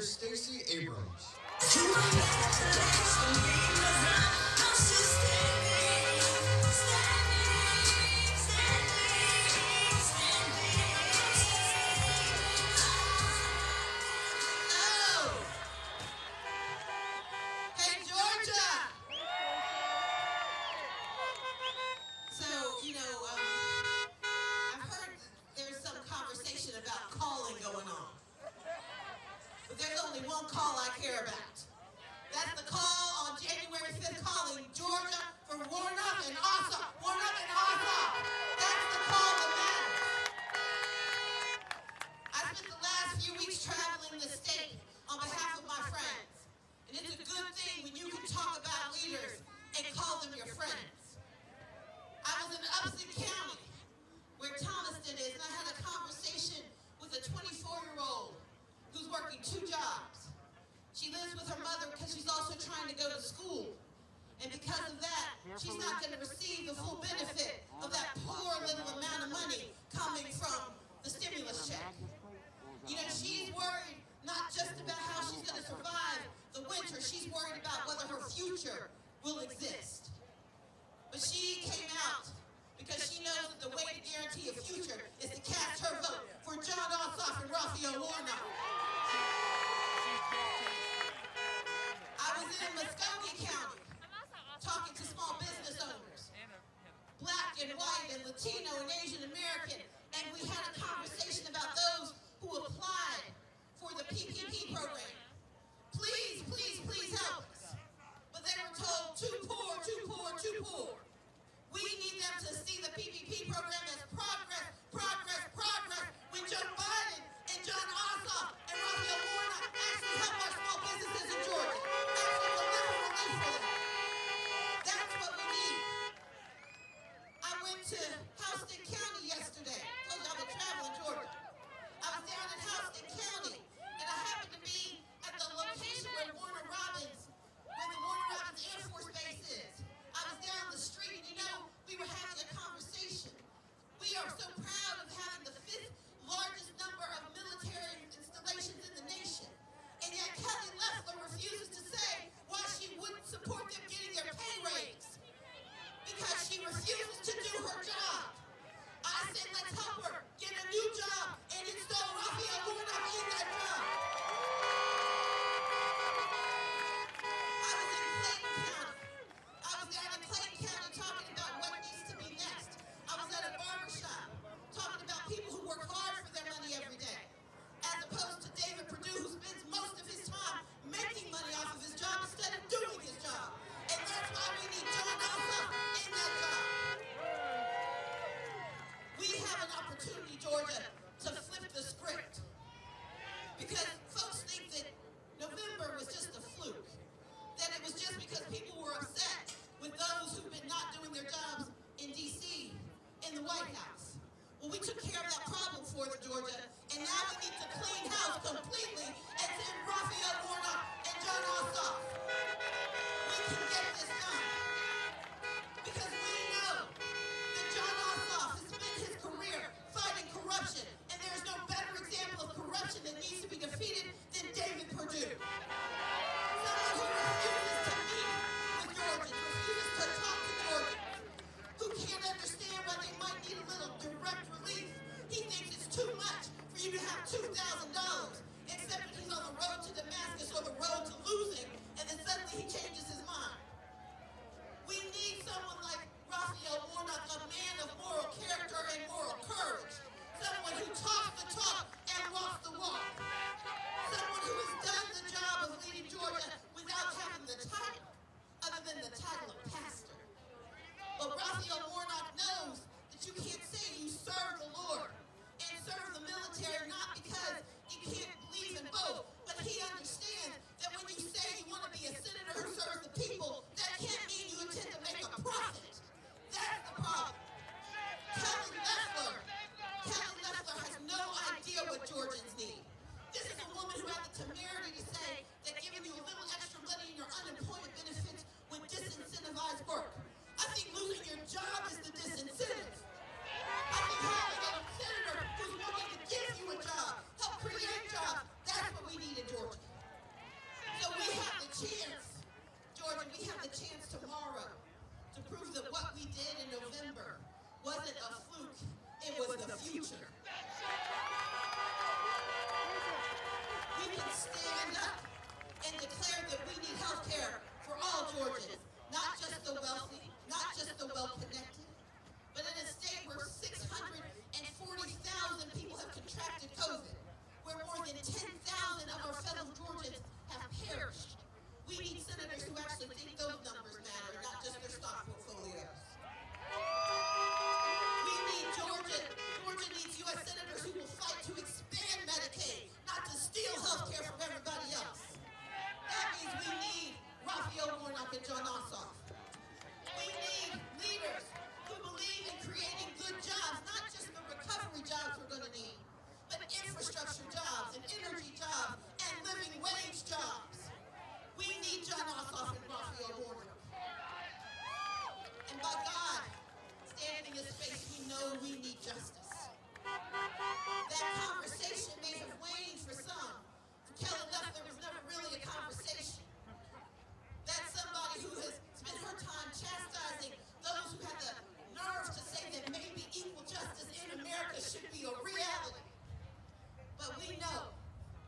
Stacey Abrams. Call I care about. That's the call on January 5th calling Georgia for Warnock and Ossoff. Warnock and Ossoff. That's the call that matters. I spent the last few weeks traveling the state on behalf of my friends. And it's a good thing when you can talk about leaders and call them your friends. I was in Upson County, where Thomaston is, and I had a conversation with a 24-year-old who's working 2 jobs. She lives with her mother because she's also trying to go to school. And because of that, she's not going to receive the full benefit of that poor little amount of money coming from the stimulus check. You know, she's worried not just about how she's going to survive the winter, she's worried about whether her future will exist. But she came out because she knows that the way to guarantee a future is to cast her vote for John Ossoff and Raphael Warnock. I was in Muskogee County talking to small business owners, Black and white and Latino and Asian American, and we had a conversation about those who applied for the PPP program. Please, please, please help us. But they were told, too poor, too poor, too poor. We need them to see the PPP program as progress, progress, progress, when Joe Biden and John Ossoff and Raphael Warnock actually help our small businesses in Georgia. Actually deliver relief for them. That's what we need. I went to Houston County yesterday. Told you I've been traveling Georgia. I was down in Houston County, and I happened to be at the location where the Warner Robins Air Force Base is. I was down the street, and you know, we were having a conversation. We are so proud of having the 5th largest number of military installations in the nation. And yet Kelly Loeffler refuses to say why she wouldn't support them getting their pay raise. Because she refuses to do her job. I said, let's help her get a new job and install Raphael Warnock in that job. I was in Clayton County. I was down in Clayton County talking about what needs to be next. I was at a barbershop talking about people who work hard for their money every day, as opposed to David Perdue, who spends most of his time making money off of his job instead of doing his job. And that's why we need John Ossoff in that job. We have an opportunity, Georgia, to flip the script. Because folks think that November was just a fluke. That it was just because people were upset with those who've been not doing their jobs in D.C., in the White House. Well, we took care of that problem for them, Georgia, and now we need to clean house completely and send Raphael Warnock and John Ossoff. We can get this done. Because we know that John Ossoff has spent his career fighting corruption, and there's no better example of corruption that needs to be defeated than David Perdue. Someone who refuses to meet with Georgians, refuses to talk to Georgians, who can't understand why they might need a little direct relief. He thinks it's too much for you to have $2,000, except when he's on the road to Damascus or the road to losing, and then suddenly he changes his mind. We need senators who actually think those numbers matter, not just their stock portfolios. We need Georgia needs U.S. senators who will fight to expand Medicaid, not to steal health care from everybody else. That means we need Raphael Warnock and John Ossoff. We need leaders who believe in creating good jobs, not just the recovery jobs we're going to need, but infrastructure jobs and energy jobs and living wage jobs. We need John Ossoff and Raphael Warnock. And by God, standing in this space, we know we need justice. That conversation may have waned for some. For Kelly Loeffler, it was never really a conversation. That's somebody who has spent her time chastising those who had the nerve to say that maybe equal justice in America should be a reality. But we know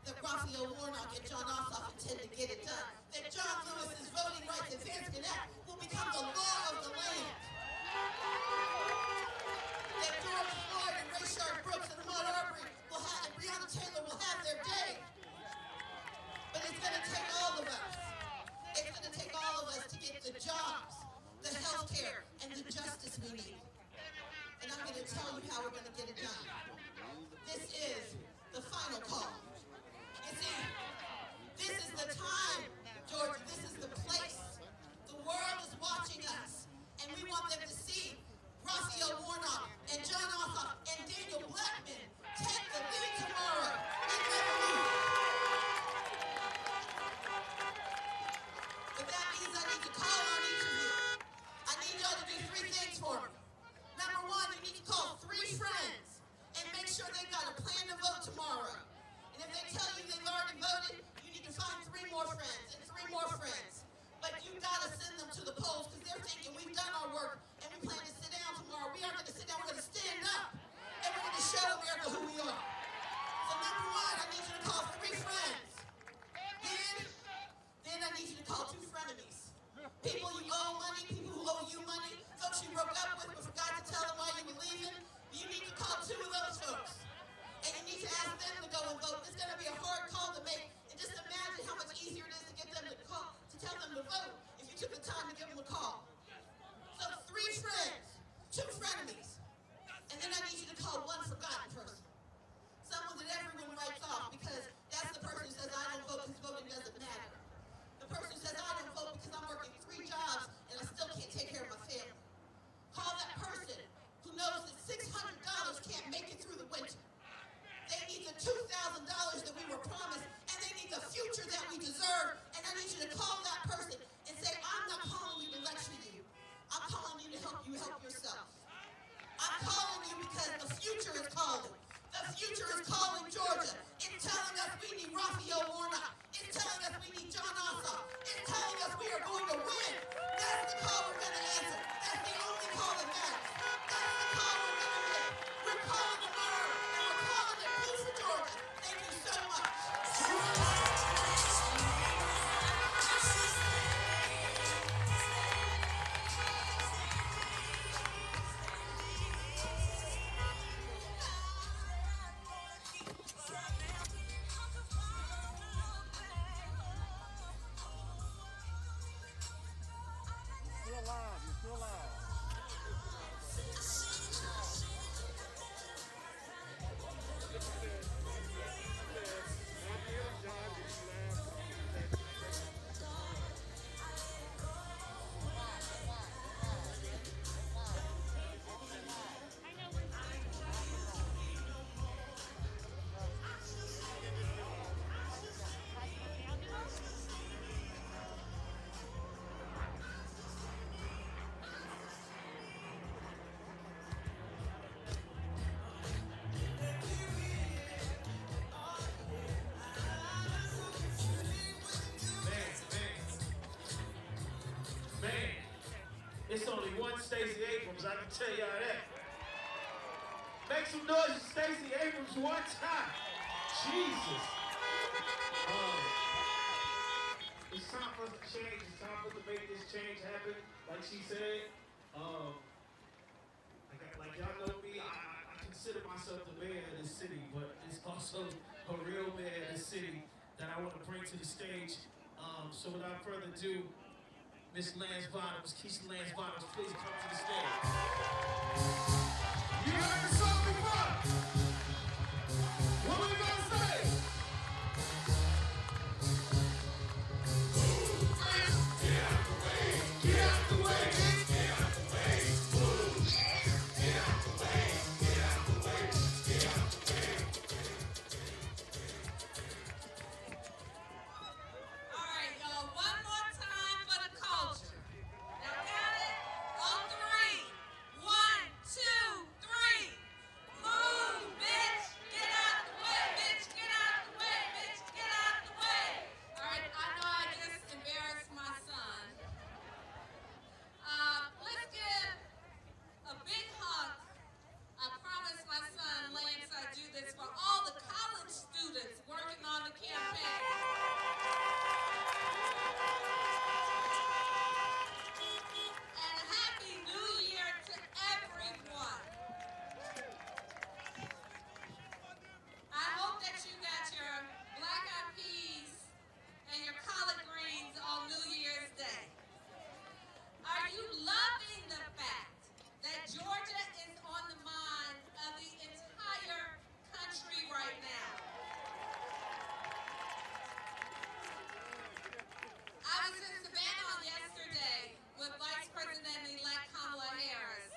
that Raphael Warnock and John Ossoff intend to get it done. That John Lewis's Voting Rights Advancement Act will become the law of the land. That George Floyd and Rayshard Brooks and Ahmaud Arbery and Breonna Taylor will have their day. But it's going to take all of us. It's going to take all of us to get the jobs, the health care, and the justice we need. And I'm going to tell you how we're going to get it done. This is the final call. You see, this is the time, Georgia. This is the place. The world is watching us, and we want them to see Raphael Warnock and John Ossoff and Daniel Blackman take the lead tomorrow in revolution. But that means I need to call on each of you. I need y'all to do 3 things for me. Number 1, you need to call 3 friends and make sure they've got a plan to vote tomorrow. And if they tell you they've already voted, you need to find 3 more friends and 3 more friends. But you've got to send them to the polls because they're thinking we've done our work and we plan to sit down tomorrow. We aren't going to sit down, we're going to stand up and we're going to show America who we are. So number 1, I need you to call 3 friends. Then I need you to call 2 frenemies. People you owe money, people who owe you money, folks you broke up with but forgot to tell them why you were leaving. You need to call 2 of those folks. And you need to ask them to go and vote. It's going to be a hard call to make. And just imagine how much easier it is to get them to call, to tell them to vote if you took the time to give them a call. So 3 friends, 2 frenemies. And then I need you to call 1 forgotten person. Someone that everyone writes off because that's the person who says, I don't vote because voting doesn't matter. The person who says, I don't vote because I'm working 3 jobs and I still can't take care of my family. Call that person who knows that $600 can't make it through the winter. They need the $2,000 that we were promised, and they need the future that we deserve. And I need you to call that person and say, I'm not calling you to lecture you. I'm calling you to help you help yourself. I'm calling you because the future is calling. The future is calling Georgia. It's telling us we need Raphael Warnock. It's telling us we need John Ossoff. It's telling us we are going to win. That's the call we're going to answer. That's the only call that matters. That's the call we're going to make. We're calling tomorrow, and we're calling it Blue for Georgia. Thank you so much. It's only one Stacey Abrams, I can tell y'all that. Make some noise for Stacey Abrams one time. Jesus. It's time for us to change. It's time for us to make this change happen. Like she said, like y'all know me, I consider myself the mayor of this city, but it's also a real mayor of this city that I want to bring to the stage. So without further ado, Miss Lance Bottoms, Keisha Lance Bottoms, please come to the stage. You heard the song before? What we gonna say? Get out the way, get out the way, get out the way, move. Get out the way, get out the way, get out the way. All right, y'all, one more time for the culture. Now got it? On three. 1, 2, 3. Move, bitch. Get out the way, bitch. Get out the way, bitch. Get out the way. All right, I know I just embarrassed my son. Let's give a big hug. I promised my son, Lance, I'd do this for all the college students working on the campaign. And Happy New Year to everyone. I hope that you got your black-eyed peas and your collard greens on New Year's Day. Are you loving the fact that Georgia is on the mind of the entire country right now? I was in Savannah yesterday with Vice President-elect Kamala Harris,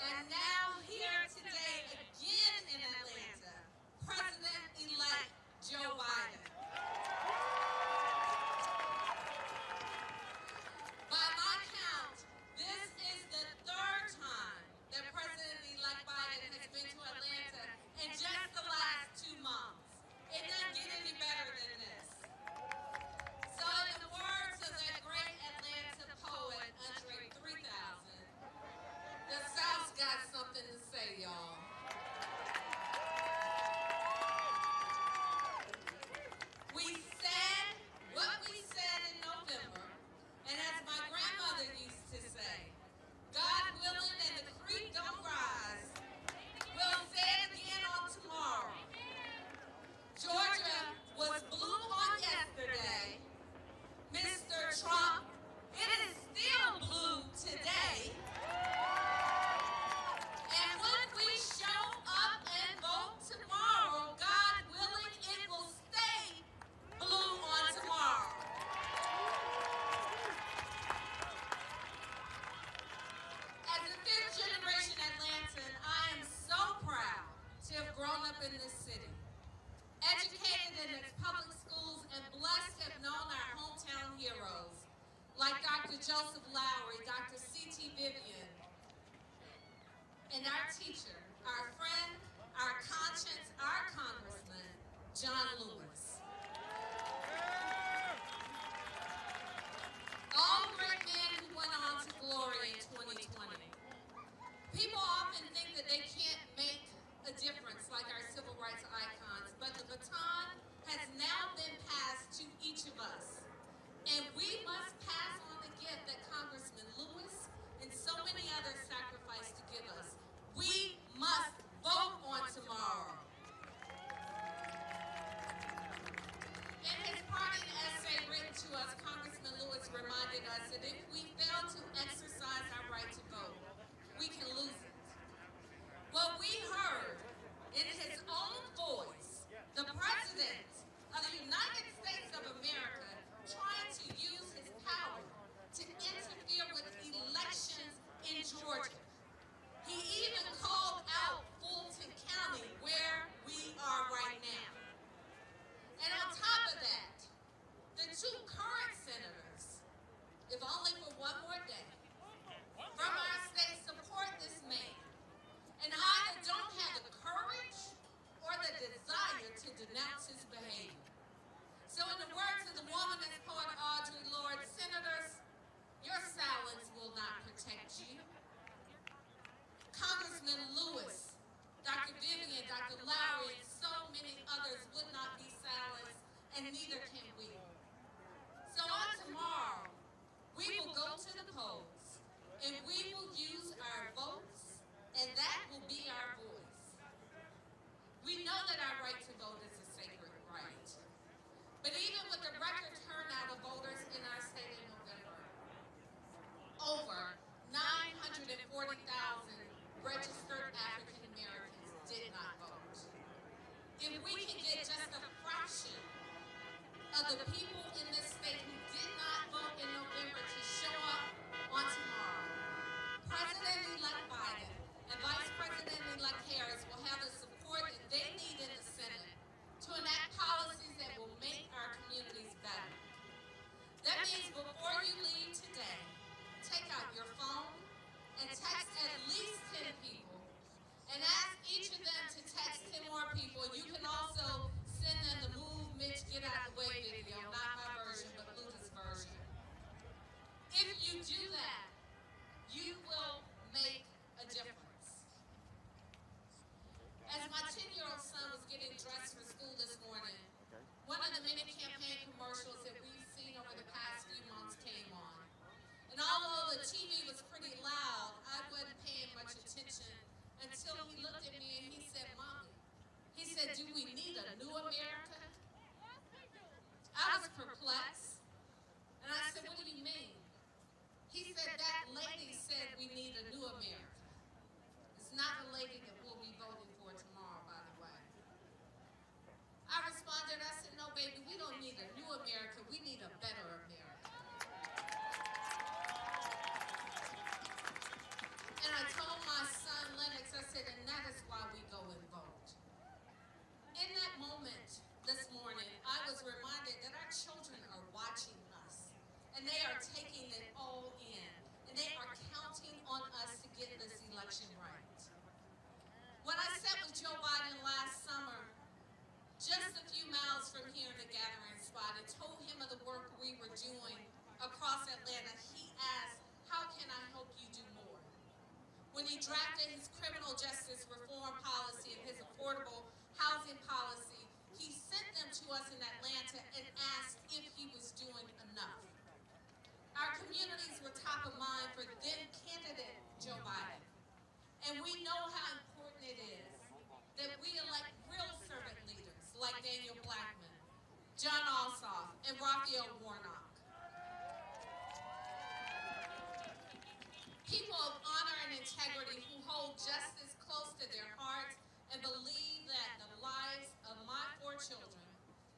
and now here today again in Atlanta, President-elect Joe Biden. By my count, this is the third time that President-elect Biden has been to Atlanta in just the last 2 months. It doesn't get any better than this. So in the words of that great Atlanta poet, Andre 3000, the South's got something to say, y'all. We said what we said in November, and as my grandmother used to say, God willing and the creek don't rise, we'll say it again on tomorrow. Georgia was blue on yesterday. Mr. Trump, it is still blue today. And when we show up and vote tomorrow, God willing, it will stay blue on tomorrow. As a fifth-generation Atlantan, I am so proud to have grown up in this city. Educated in its public schools and blessed to have known our hometown heroes like Dr. Joseph Lowry, Dr. C.T. Vivian, and our teacher, our friend, our conscience, our congressman, John Lewis. All great men who went on to glory in 2020. People often think that they can't make a difference like our civil rights icons, but the baton has now been passed to each of us. And we must pass on the gift that Congressman Lewis and so many others sacrificed to give us. We must vote on tomorrow. said, do we need a new America? I was perplexed. And I said, what do you mean? He said, that lady said we need a new America. It's not the lady that we'll be voting for tomorrow, by the way. I responded, I said, no, baby, we don't need a new America. We need a better America. And I told my son, Lennox, I said, and that is why we go and vote. In that moment this morning, I was reminded that our children are watching us, and they are taking it all in, and they are counting on us to get this election right. When I sat with Joe Biden last summer, just a few miles from here in the gathering spot, and told him of the work we were doing across Atlanta, he asked, how can I help you do more? When he drafted his criminal justice reform policy and his affordable housing policy, he sent them to us in Atlanta and asked if he was doing enough. Our communities were top of mind for then candidate Joe Biden. And we know how important it is that we elect real servant leaders like Daniel Blackman, John Ossoff, and Raphael Warnock. People of honor and integrity who hold justice close to their hearts and believe that the lives of my 4 children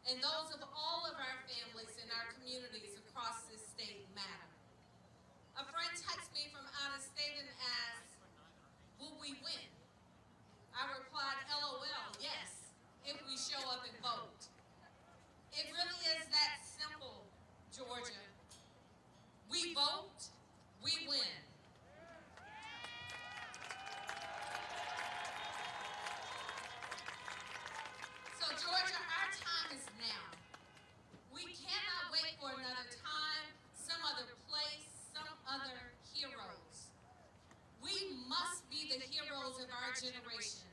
and those of all of our families in our communities across this state matter. A friend texted me from out of state and asked, will we win? I replied, LOL, yes, if we show up and vote. It really is that simple, Georgia. We vote, we win. So Georgia, our time is now. We cannot wait for another time, some other place, some other heroes. We must be the heroes of our generation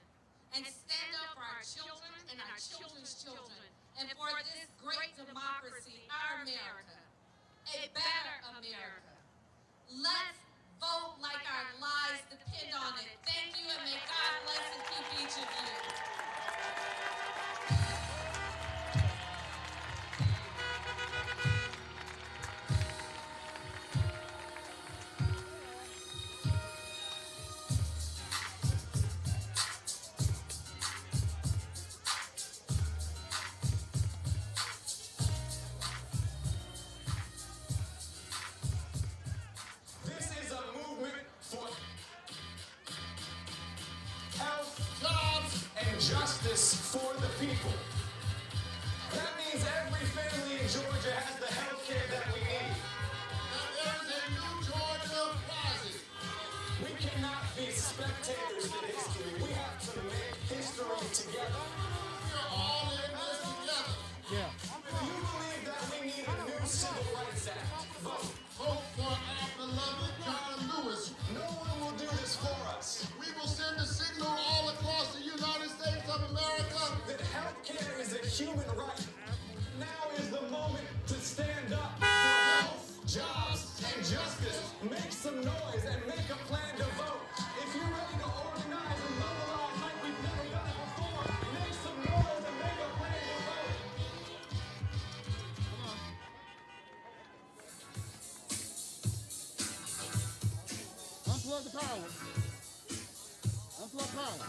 and stand up for our children and our children's children and for this great democracy, our America, a better America. Let's vote like our lives depend on it. Thank you, and may God bless and keep each of you. Justice for the people. That means every family in Georgia has the health care that we need. And there's a new Georgia rising. We cannot be spectators in history. We have to make history together. We are all in this together. Yeah. If you believe that we need a new Civil Rights Act, vote. Vote for our beloved John Lewis. No one will do this for us. We will send a signal all across the United States of America that health care is a human right. Now is the moment to stand up for health, jobs, and justice. Make some noise and make a plan to vote. If you're ready to organize and mobilize like we've never done it before, make some noise and make a plan to vote. Unplug the power. Unplug power.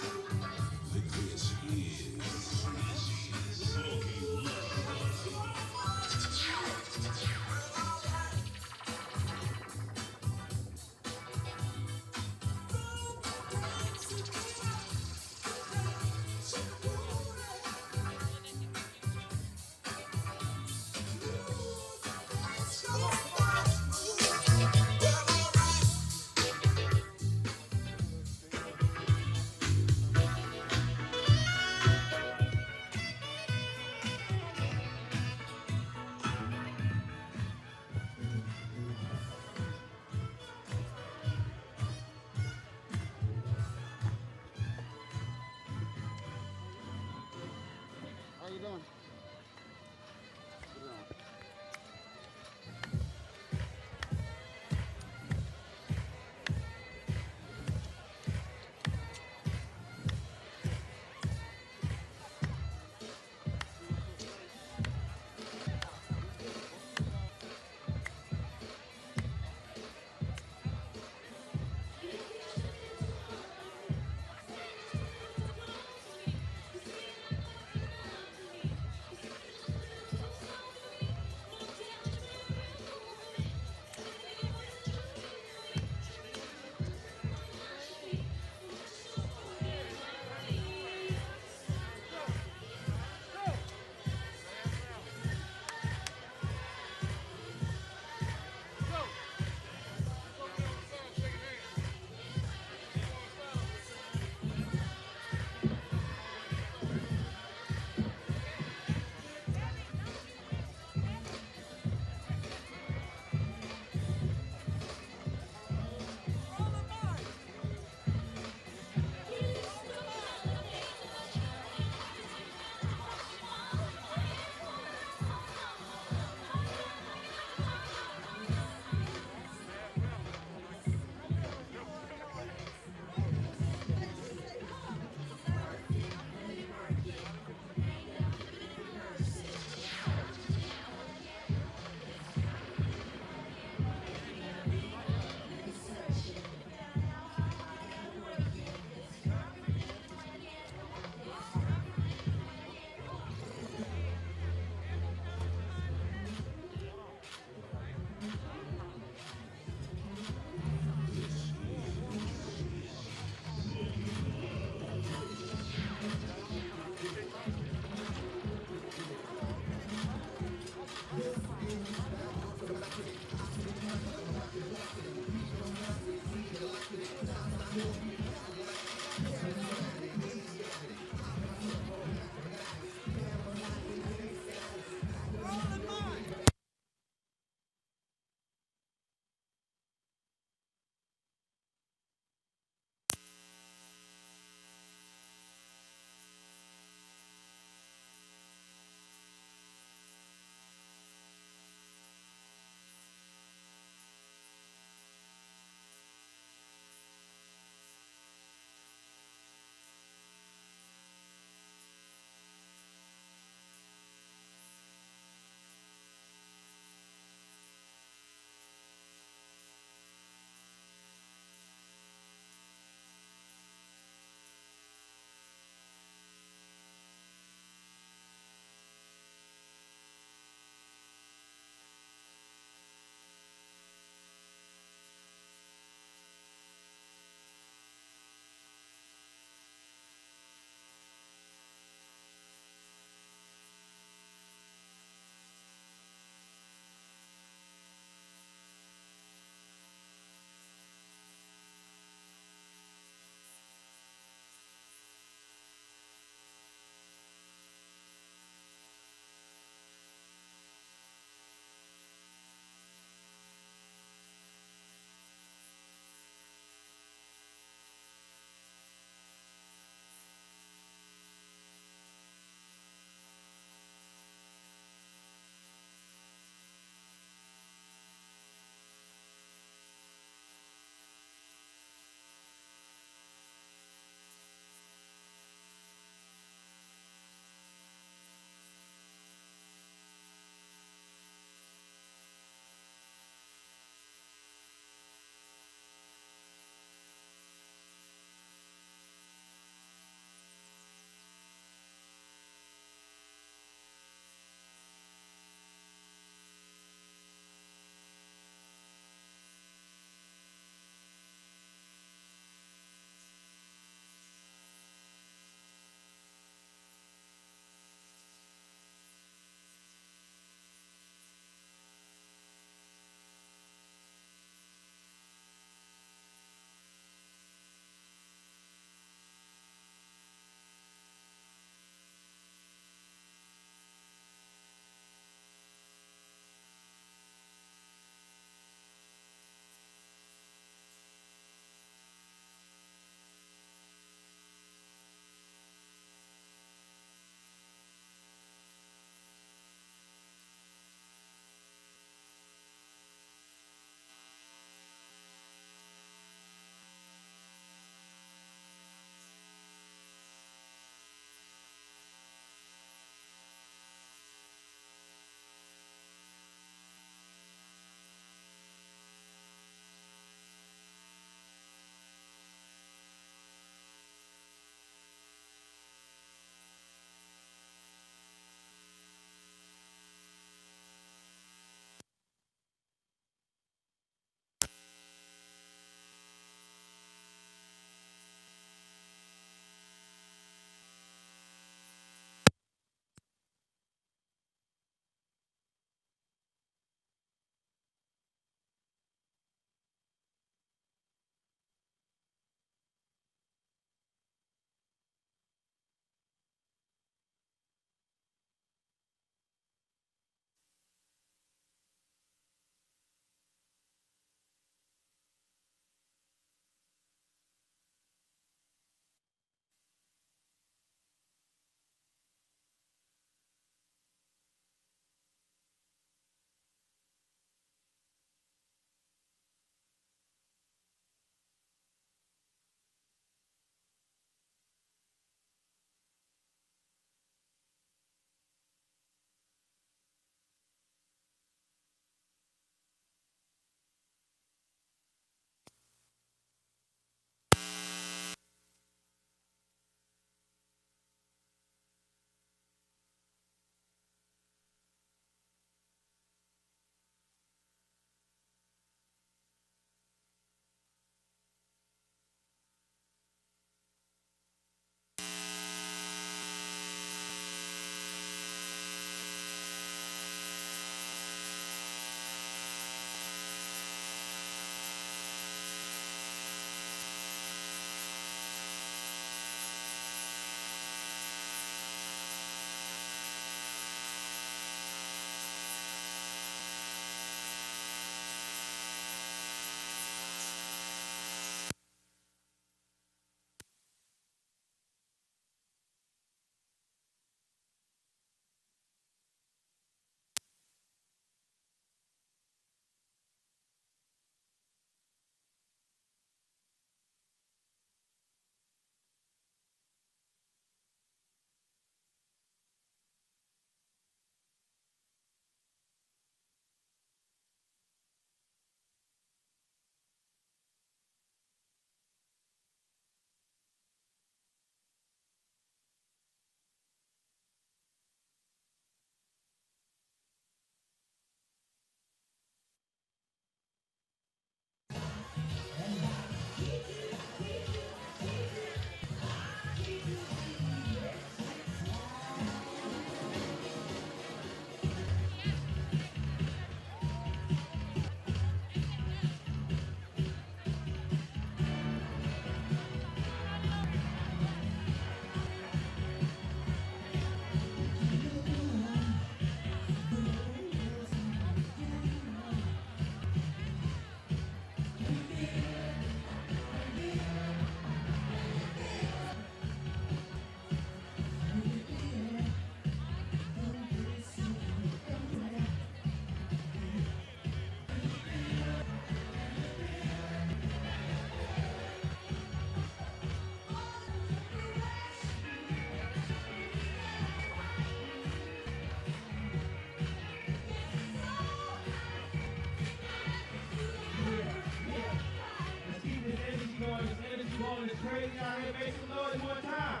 crazy out here. Make some noise one time.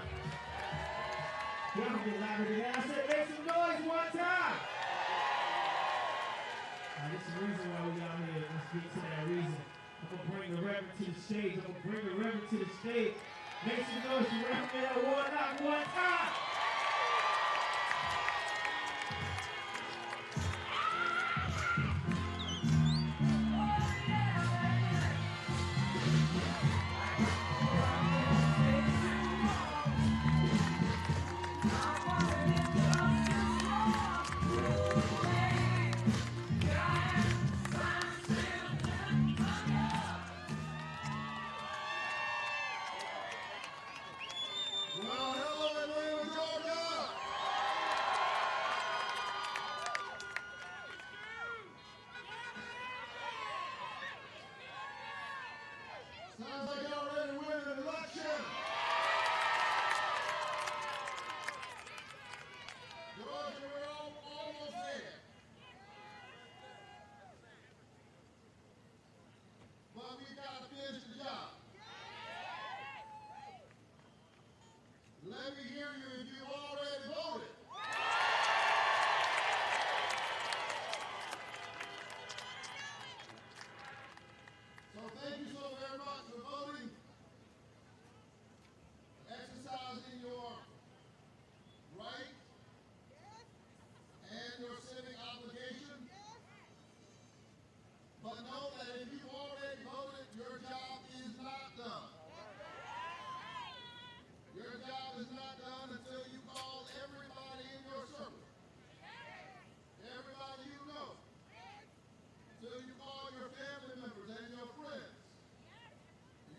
Y'all can get louder than that. I said make some noise one time. There's a reason why we out here. Let's get to that reason. I'm going to bring the Reverend to the stage. Make some noise for Reverend Warnock one time. Sounds like y'all ready to win an election. Georgia, we're almost there. But we got to finish the job. Let me hear you if you've already voted. So thank you so very much for voting, exercising your right and your civic obligation. But know that if you've already voted, your job is not done. Your job is not done until you call everybody in your circle, everybody you know, until you call your family members and your friends.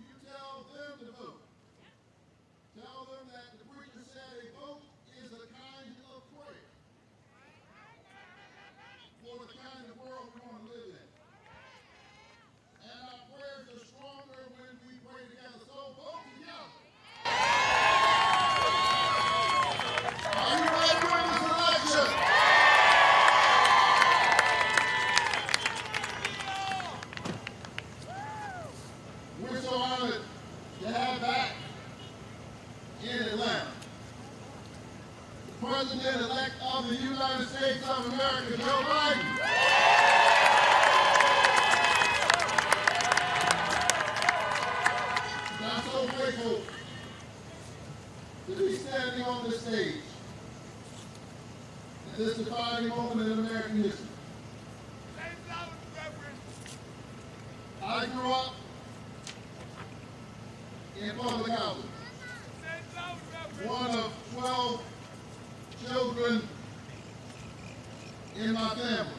You tell them to vote. Tell them that the preacher said a vote is a kind of prayer for the kind of world we want to live in. And our prayers are stronger when we pray together. So vote together. Are you ready to win this election? We're so honored to have back in Atlanta the President-elect of the United States of America, Joe Biden. And I'm so grateful to be standing on this stage at this defining moment in American history. I grew up in public housing, one of 12 children in my family.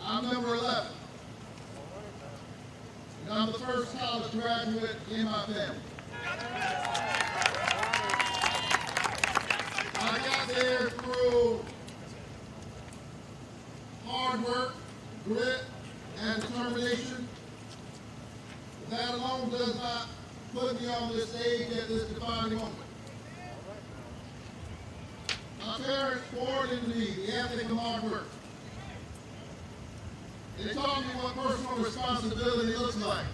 I'm number 11. And I'm the first college graduate in my family. I got there through hard work, grit, and determination. That alone does not put me on this stage at this defining moment. My parents poured into me the ethic of hard work. They taught me what personal responsibility looks like.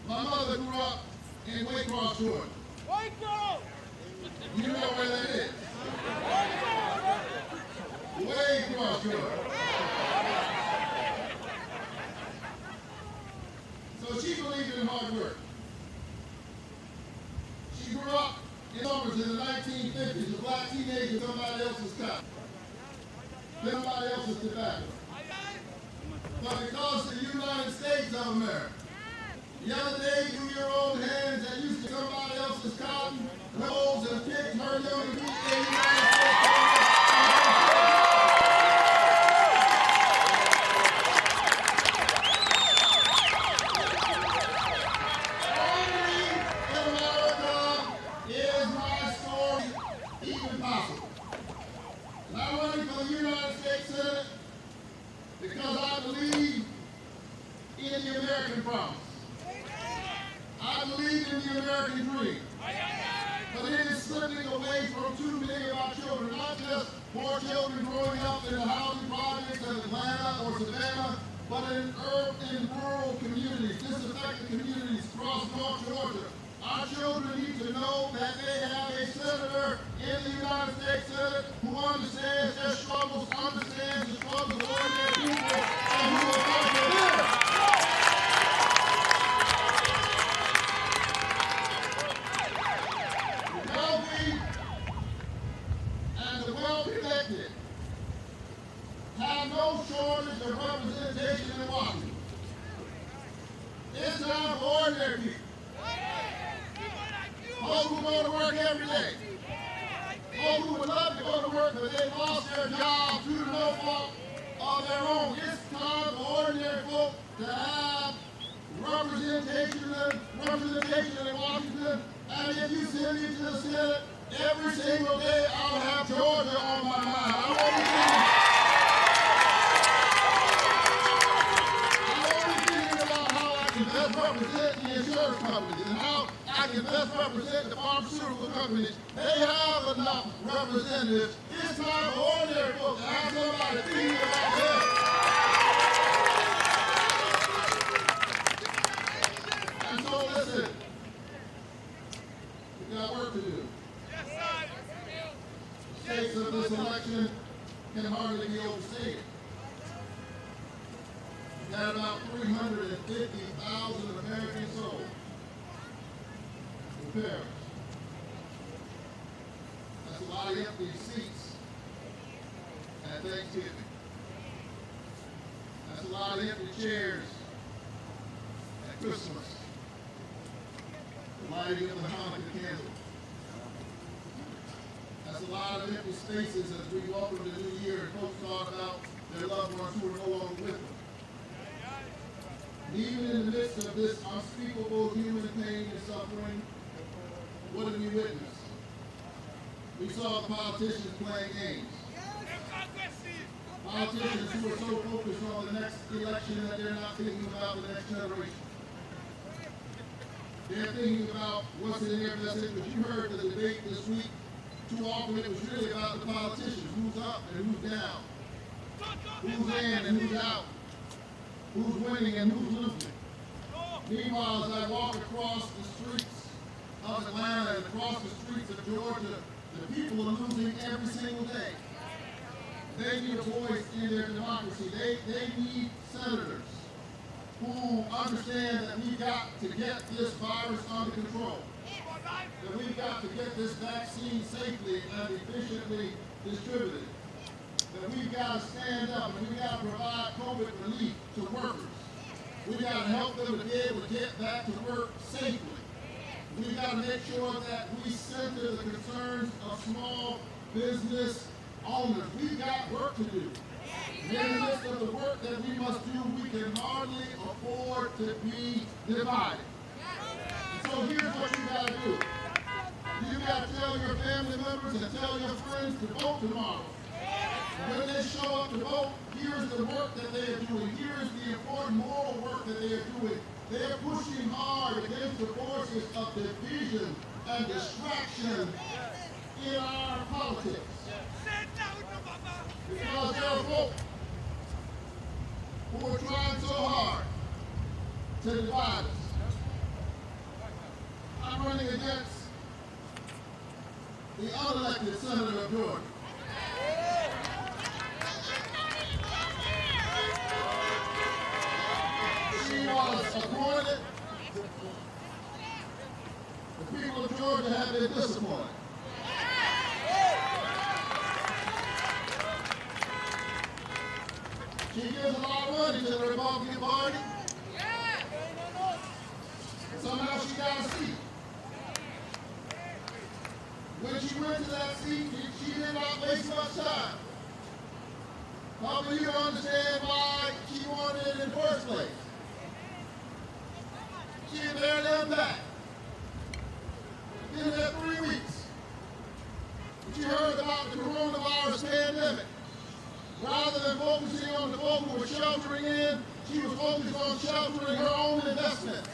My mother grew up in Waycross, Georgia. You know where that is. Waycross, Georgia. So she believed in hard work. She grew up in summers in the 1950s, a black teenager in somebody else's cotton, somebody else's tobacco. But because of the United States of America, the other day, through your own hands that used to somebody else's cotton, rolls and picked her young feet in the United States of America. Because I believe in the American promise. I believe in the American dream. But it is slipping away from too many of our children, not just poor children growing up in the housing projects of Atlanta or Savannah, but in rural communities, disaffected communities across North Georgia. Our children need to know that they have a senator in the United States Senate who understands their struggles, understands the struggles of ordinary people, and who will fight for them. The wealthy and the well-connected have no shortage of representation in Washington. It's time for ordinary people. Those who go to work every day. Those who would love to go to work, but they lost their jobs due to no fault of their own. It's time for ordinary folk to have representation in Washington. And if you send me to the Senate, every single day I'll have Georgia on my mind. I won't be thinking about how I can best represent the insurance companies and how I can best represent the pharmaceutical companies. They have enough representatives. It's time for ordinary folks to have somebody thinking about them. And so listen, we got work to do. The stakes of this election can hardly be overstated. We've got about 350,000 American souls who perish. That's a lot of empty seats at Thanksgiving. That's a lot of empty chairs at Christmas. The lighting of the Hanukkah candle. That's a lot of empty spaces as we welcome the new year and folks talk about their loved ones who are no longer with them. And even in the midst of this unspeakable human pain and suffering, what have you witnessed? We saw the politicians playing games. Politicians who are so focused on the next election that they're not thinking about the next generation. They're thinking about what's in their best interest. You heard the debate this week. Too often it was really about the politicians, who's up and who's down, who's in and who's out, who's winning and who's losing. Meanwhile, as I walk across the streets of Atlanta and across the streets of Georgia, the people are losing every single day. They need a voice in their democracy. They need senators who understand that we've got to get this virus under control. That we've got to get this vaccine safely and efficiently distributed. That we've got to stand up and we've got to provide COVID relief to workers. We've got to help them to be able to get back to work safely. We've got to make sure that we center the concerns of small business owners. We've got work to do. And in the midst of the work that we must do, we can hardly afford to be divided. So here's what you got to do. You got to tell your family members and tell your friends to vote tomorrow. When they show up to vote, here's the work that they are doing. Here's the important moral work that they are doing. They are pushing hard against the forces of division and distraction in our politics. Because there are folk who are trying so hard to divide us. I'm running against the unelected senator of Georgia. She was appointed. The people of Georgia have been disappointed. She gives a lot of money to the Republican Party. Somehow she got a seat. When she went to that seat, she did not waste much time. Probably you don't understand why she wanted it in the first place. She had barely done back. Been there 3 weeks. But you heard about the coronavirus pandemic. Rather than focusing on the folk who were sheltering in, she was focused on sheltering her own investments.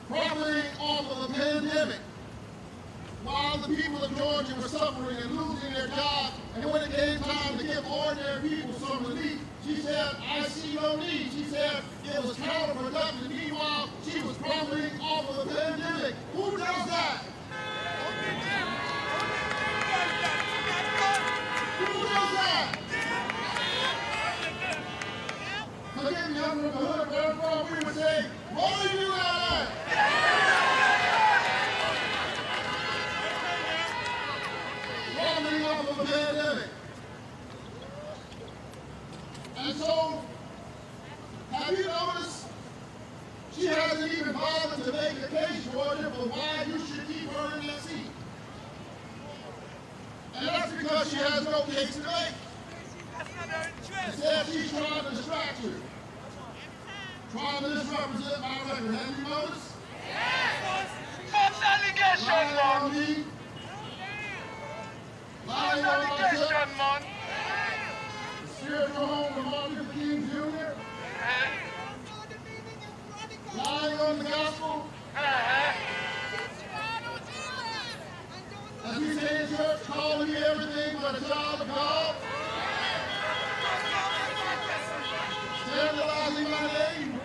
Profiting off of a pandemic while the people of Georgia were suffering and losing their jobs, and when it came time to give ordinary people some relief, she said, I see no need. She said it was counterproductive. Meanwhile, she was profiting off of the pandemic. Who does that? Who does that? Forgive me, I'm from the hood where I'm from. We would say, what do you do out there? Off of a pandemic. And so, have you noticed she hasn't even bothered to make a case, Georgia, for why you should keep her in that seat? And that's because she has no case to make. Instead, she's trying to distract you. Trying to misrepresent my record. Have you noticed? Yes! False allegation, man! Lying on allegation, man! The spiritual home of Martin Luther King Jr. Lying on the gospel. As we say in church, calling me everything but a child of God. Scandalizing my name.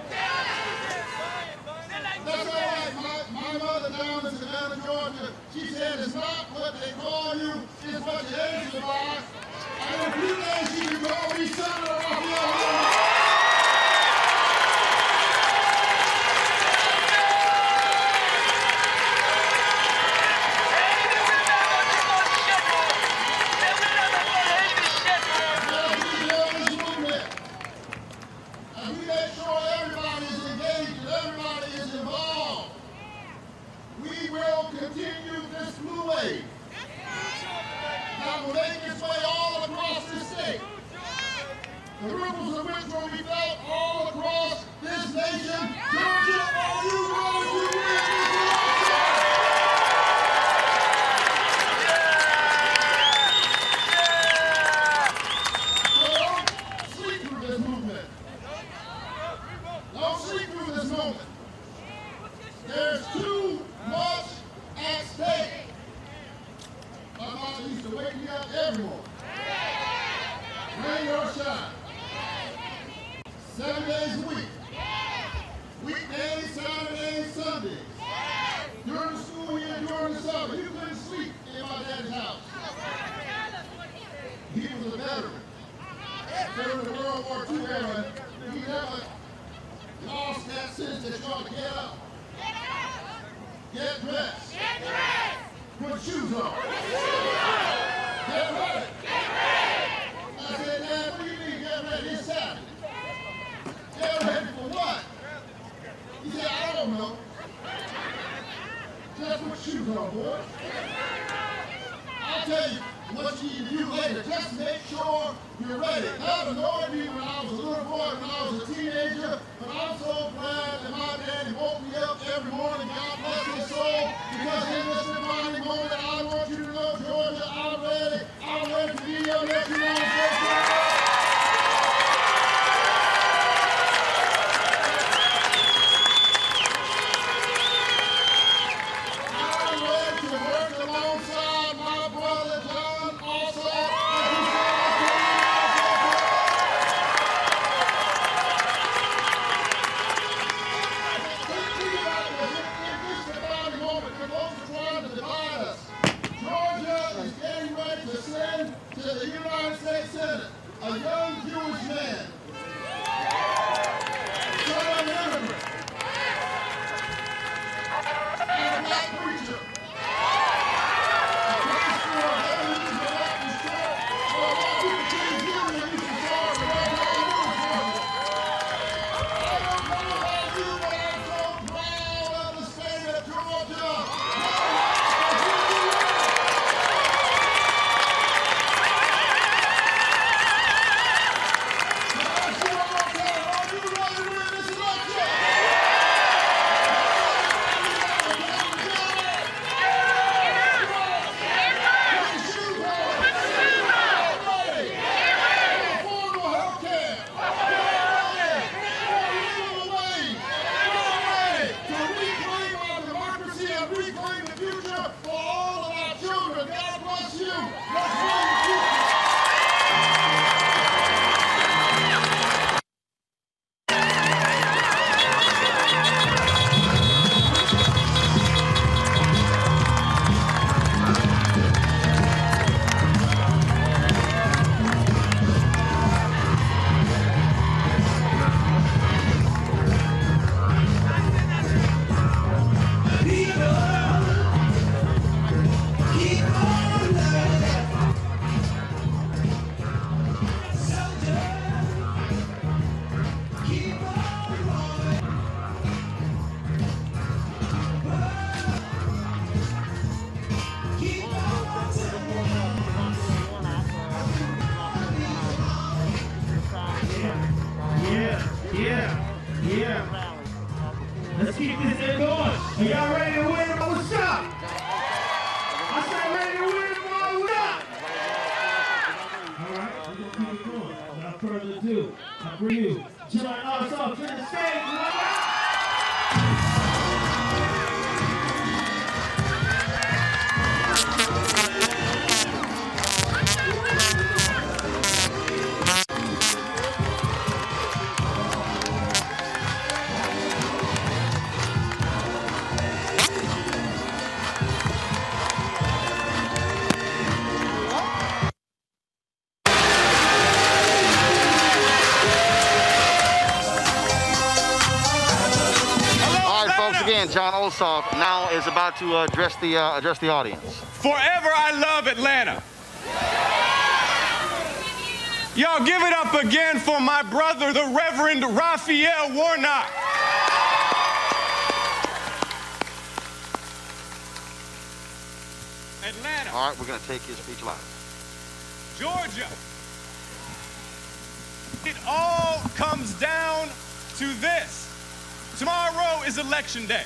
That's all right. My mother down in Savannah, Georgia, she said it's not what they call you, it's what you answer by. And in a few days she can call me Senator Raphael. Continue this blue wave that will make its way all across this state. The ripples of which will be felt all across this nation. Georgia, are you going to win this election? So don't sleep through this movement. Don't sleep through this moment. There's too much at stake. My mama used to wake me up every morning. Rain or shine. 7 days a week. Weekdays, Saturdays, Sundays. During the school year, during the summer, you couldn't sleep in my dad's house. He was a veteran. During the World War II era, he never lost that sense that you ought to get up. Get dressed. Get dressed. Put shoes on. Get ready. Get ready. I said, Dad, what do you mean get ready? It's Saturday. Get ready for what? He said, I don't know. Just put shoes on, boy. I'll tell you what you need to do later. Just make sure you're ready. That annoyed me when I was a little boy, when I was a teenager, but I'm so glad that my daddy woke me up every morning, God bless his soul, because in this defining moment, I want you to know, Georgia, I'm ready. I'm ready to be your next United States President. I'm ready to work alongside my brother, John Ossoff, as he to the United States Senate, a young Jewish man, son of an immigrant, and a black preacher. A pastor of Ebenezer Baptist Church, where a lot of people change Jews and used to serve the Lord I don't know about you, but I'm so proud of the state of Georgia. Yeah. Let's keep this thing going. Are y'all ready to win? What's up? I said ready to win. What's up? All right, we're going to keep it going. Without further ado, I bring you John Ossoff to the stage. Again, John Ossoff now is about to address the audience. Forever I love Atlanta. Y'all give it up again for my brother, the Reverend Raphael Warnock. Atlanta. All right, we're going to take his speech live. Georgia. It all comes down to this. Tomorrow is election day.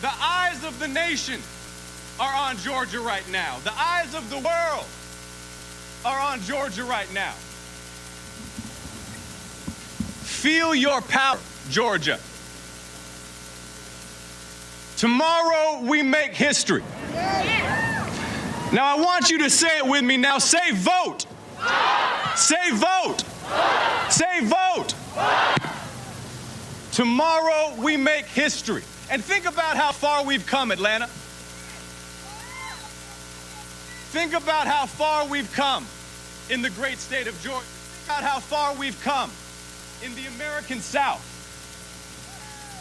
The eyes of the nation are on Georgia right now. The eyes of the world are on Georgia right now. Feel your power, Georgia. Tomorrow we make history. Now I want you to say it with me now. Say vote. Say vote. Say vote. Tomorrow we make history. And think about how far we've come, Atlanta. Think about how far we've come in the great state of Georgia. Think about how far we've come in the American South.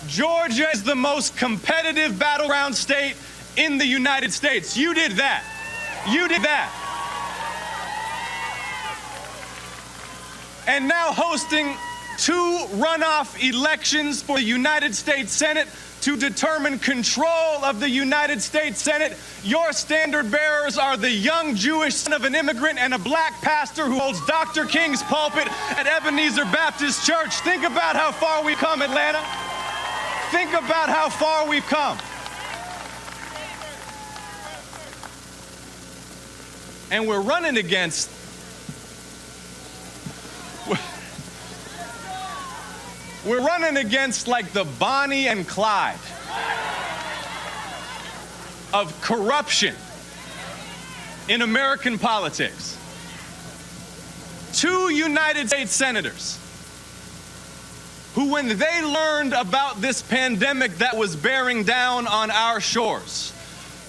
Georgia is the most competitive battleground state in the United States. You did that. You did that. And now hosting 2 runoff elections for the United States Senate to determine control of the United States Senate. Your standard bearers are the young Jewish son of an immigrant and a black pastor who holds Dr. King's pulpit at Ebenezer Baptist Church. Think about how far we've come, Atlanta. Think about how far we've come. And we're running against like the Bonnie and Clyde of corruption in American politics. 2 United States senators who, when they learned about this pandemic that was bearing down on our shores,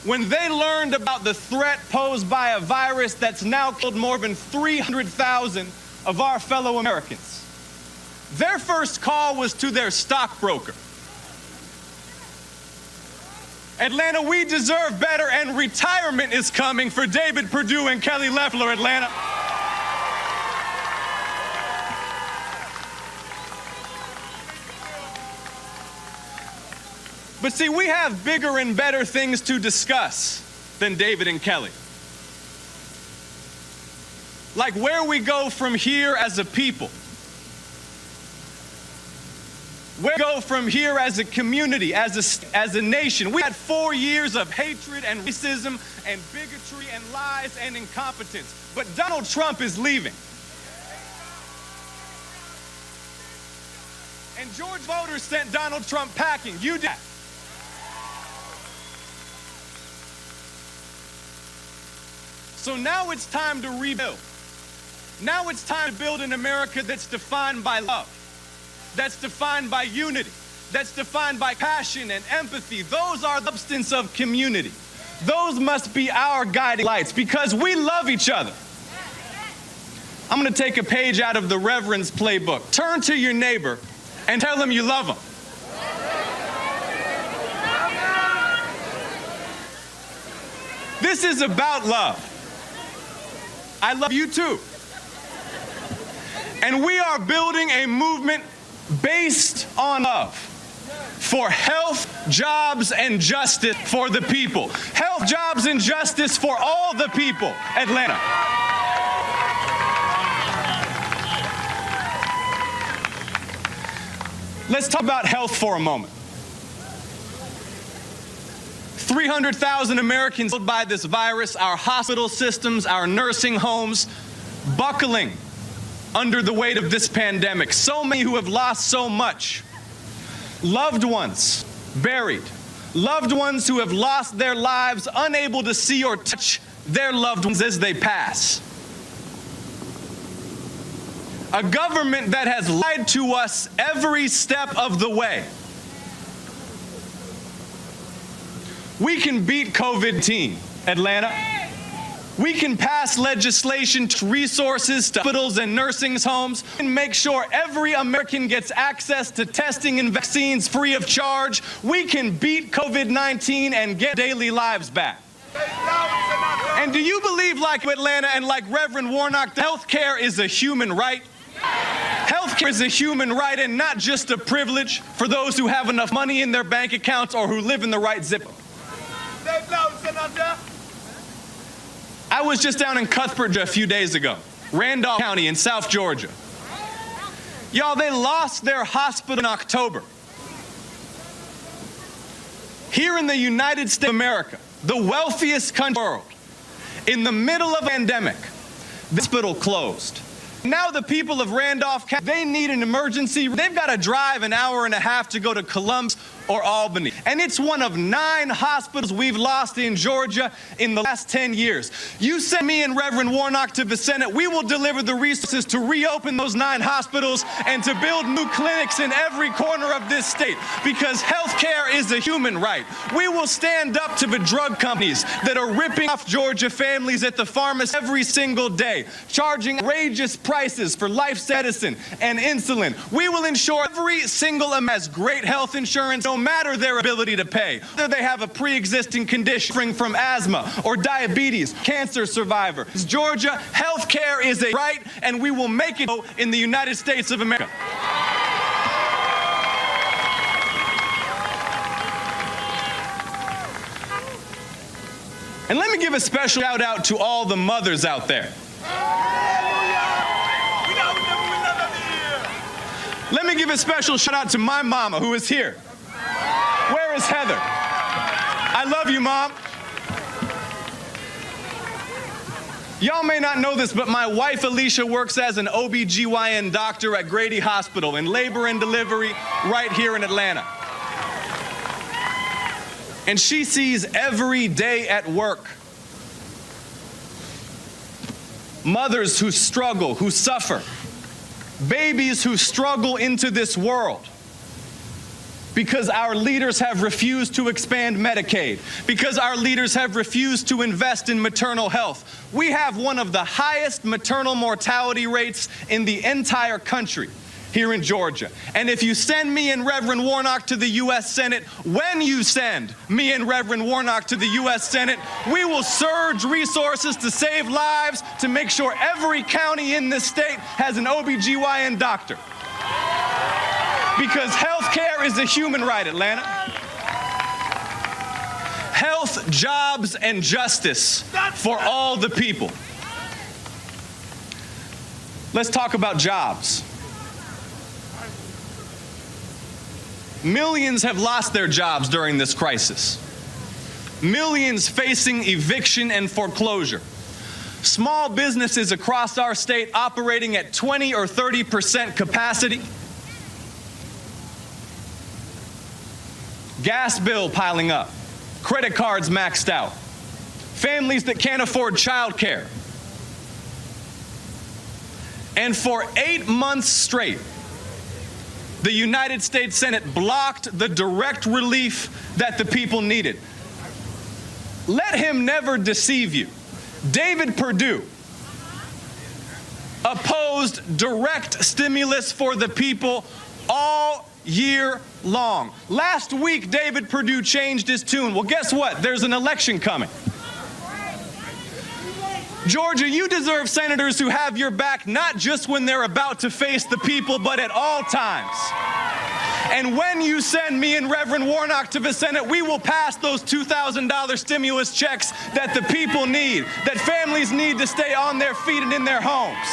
when they learned about the threat posed by a virus that's now killed more than 300,000 of our fellow Americans, their first call was to their stockbroker. Atlanta, we deserve better, and retirement is coming for David Perdue and Kelly Loeffler, Atlanta. But see, we have bigger and better things to discuss than David and Kelly. Like where we go from here as a people. Where we go from here as a community, as a nation. We had 4 years of hatred and racism and bigotry and lies and incompetence. But Donald Trump is leaving. And George voters sent Donald Trump packing. You did that. So now it's time to rebuild. Now it's time to build an America that's defined by love, that's defined by unity, that's defined by passion and empathy. Those are the substance of community. Those must be our guiding lights because we love each other. I'm going to take a page out of the Reverend's playbook. Turn to your neighbor and tell him you love him. This is about love. I love you too. And we are building a movement based on love for health, jobs, and justice for the people. Health, jobs, and justice for all the people, Atlanta. Let's talk about health for a moment. 300,000 Americans killed by this virus, our hospital systems, our nursing homes, buckling under the weight of this pandemic. So many who have lost so much. Loved ones buried. Loved ones who have lost their lives, unable to see or touch their loved ones as they pass. A government that has lied to us every step of the way. We can beat COVID-19, Atlanta. We can pass legislation to resources to hospitals and nursing homes and make sure every American gets access to testing and vaccines free of charge. We can beat COVID-19 and get daily lives back. And do you believe, like Atlanta and like Reverend Warnock, that health care is a human right? Health care is a human right and not just a privilege for those who have enough money in their bank accounts or who live in the right zip code. I was just down in Cuthbert a few days ago, Randolph County in South Georgia. Y'all, they lost their hospital in October. Here in the United States of America, the wealthiest country in the world, in the middle of a pandemic, the hospital closed. Now the people of Randolph County, they need an emergency. They've got to drive an hour and a half to go to Columbus or Albany. And it's one of 9 hospitals we've lost in Georgia in the last 10 years. You send me and Reverend Warnock to the Senate, we will deliver the resources to reopen those 9 hospitals and to build new clinics in every corner of this state, because health care is a human right. We will stand up to the drug companies that are ripping off Georgia families at the pharmacy every single day, charging outrageous prices for life medicine and insulin. We will ensure every single American has great health insurance, no matter their ability to pay, whether they have a pre-existing condition suffering from asthma or diabetes, cancer survivor. Georgia, health care is a right, and we will make it in the United States of America. And let me give a special shout out to all the mothers out there. Let me give a special shout out to my mama who is here. Where is Heather? I love you, Mom. Y'all may not know this, but my wife Alicia works as an OB/GYN doctor at Grady Hospital in labor and delivery right here in Atlanta. And she sees every day at work mothers who struggle, who suffer, babies who struggle into this world because our leaders have refused to expand Medicaid, because our leaders have refused to invest in maternal health. We have one of the highest maternal mortality rates in the entire country here in Georgia. And if you send me and Reverend Warnock to the U.S. Senate, when you send me and Reverend Warnock to the U.S. Senate, we will surge resources to save lives, to make sure every county in this state has an OB/GYN doctor. Because health care is a human right, Atlanta. Health, jobs, and justice for all the people. Let's talk about jobs. Millions have lost their jobs during this crisis. Millions facing eviction and foreclosure. Small businesses across our state operating at 20 or 30% capacity. Gas bill piling up. Credit cards maxed out. Families that can't afford childcare. And for 8 months straight, the United States Senate blocked the direct relief that the people needed. Let him never deceive you. David Perdue opposed direct stimulus for the people all year long. Last week, David Perdue changed his tune. Well, guess what? There's an election coming. Georgia, you deserve senators who have your back, not just when they're about to face the people, but at all times. And when you send me and Reverend Warnock to the Senate, we will pass those $2,000 stimulus checks that the people need, that families need to stay on their feet and in their homes.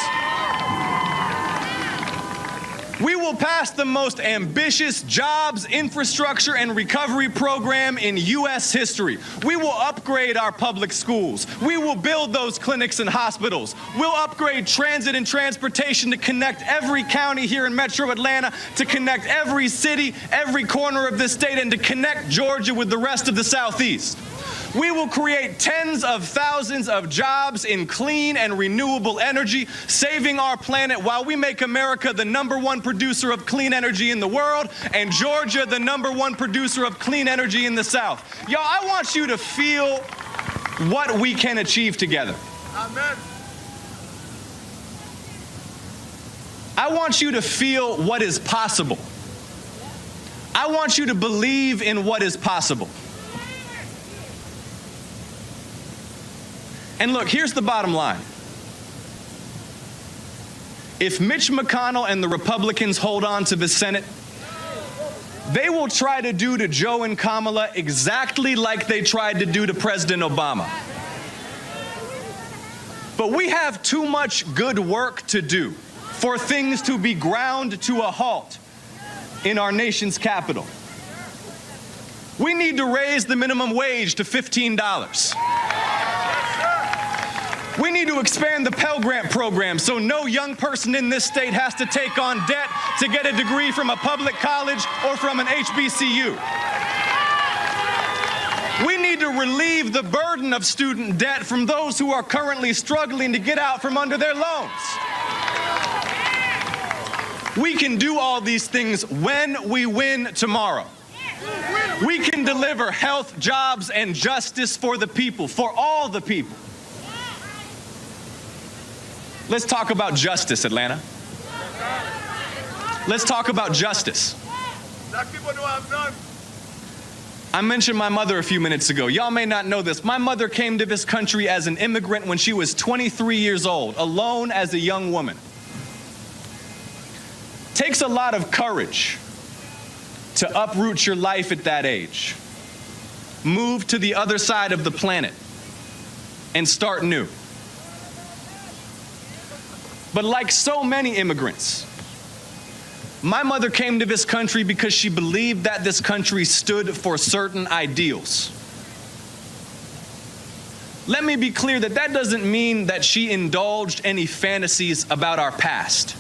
We will will pass the most ambitious jobs, infrastructure, and recovery program in U.S. history. We will upgrade our public schools. We will build those clinics and hospitals. We'll upgrade transit and transportation to connect every county here in Metro Atlanta, to connect every city, every corner of this state, and to connect Georgia with the rest of the Southeast. We will create tens of thousands of jobs in clean and renewable energy, saving our planet while we make America the #1 producer of clean energy in the world and Georgia the #1 producer of clean energy in the South. Y'all, I want you to feel what we can achieve together. Amen. I want you to feel what is possible. I want you to believe in what is possible. And look, here's the bottom line. If Mitch McConnell and the Republicans hold on to the Senate, they will try to do to Joe and Kamala exactly like they tried to do to President Obama. But we have too much good work to do for things to be ground to a halt in our nation's capital. We need to raise the minimum wage to $15. We need to expand the Pell Grant program so no young person in this state has to take on debt to get a degree from a public college or from an HBCU. We need to relieve the burden of student debt from those who are currently struggling to get out from under their loans. We can do all these things when we win tomorrow. We can deliver health, jobs, and justice for the people, for all the people. Let's talk about justice, Atlanta. Let's talk about justice. Black people don't have none. I mentioned my mother a few minutes ago. Y'all may not know this. My mother came to this country as an immigrant when she was 23 years old, alone as a young woman. Takes a lot of courage to uproot your life at that age, move to the other side of the planet, and start new. But like so many immigrants, my mother came to this country because she believed that this country stood for certain ideals. Let me be clear that that doesn't mean that she indulged any fantasies about our past.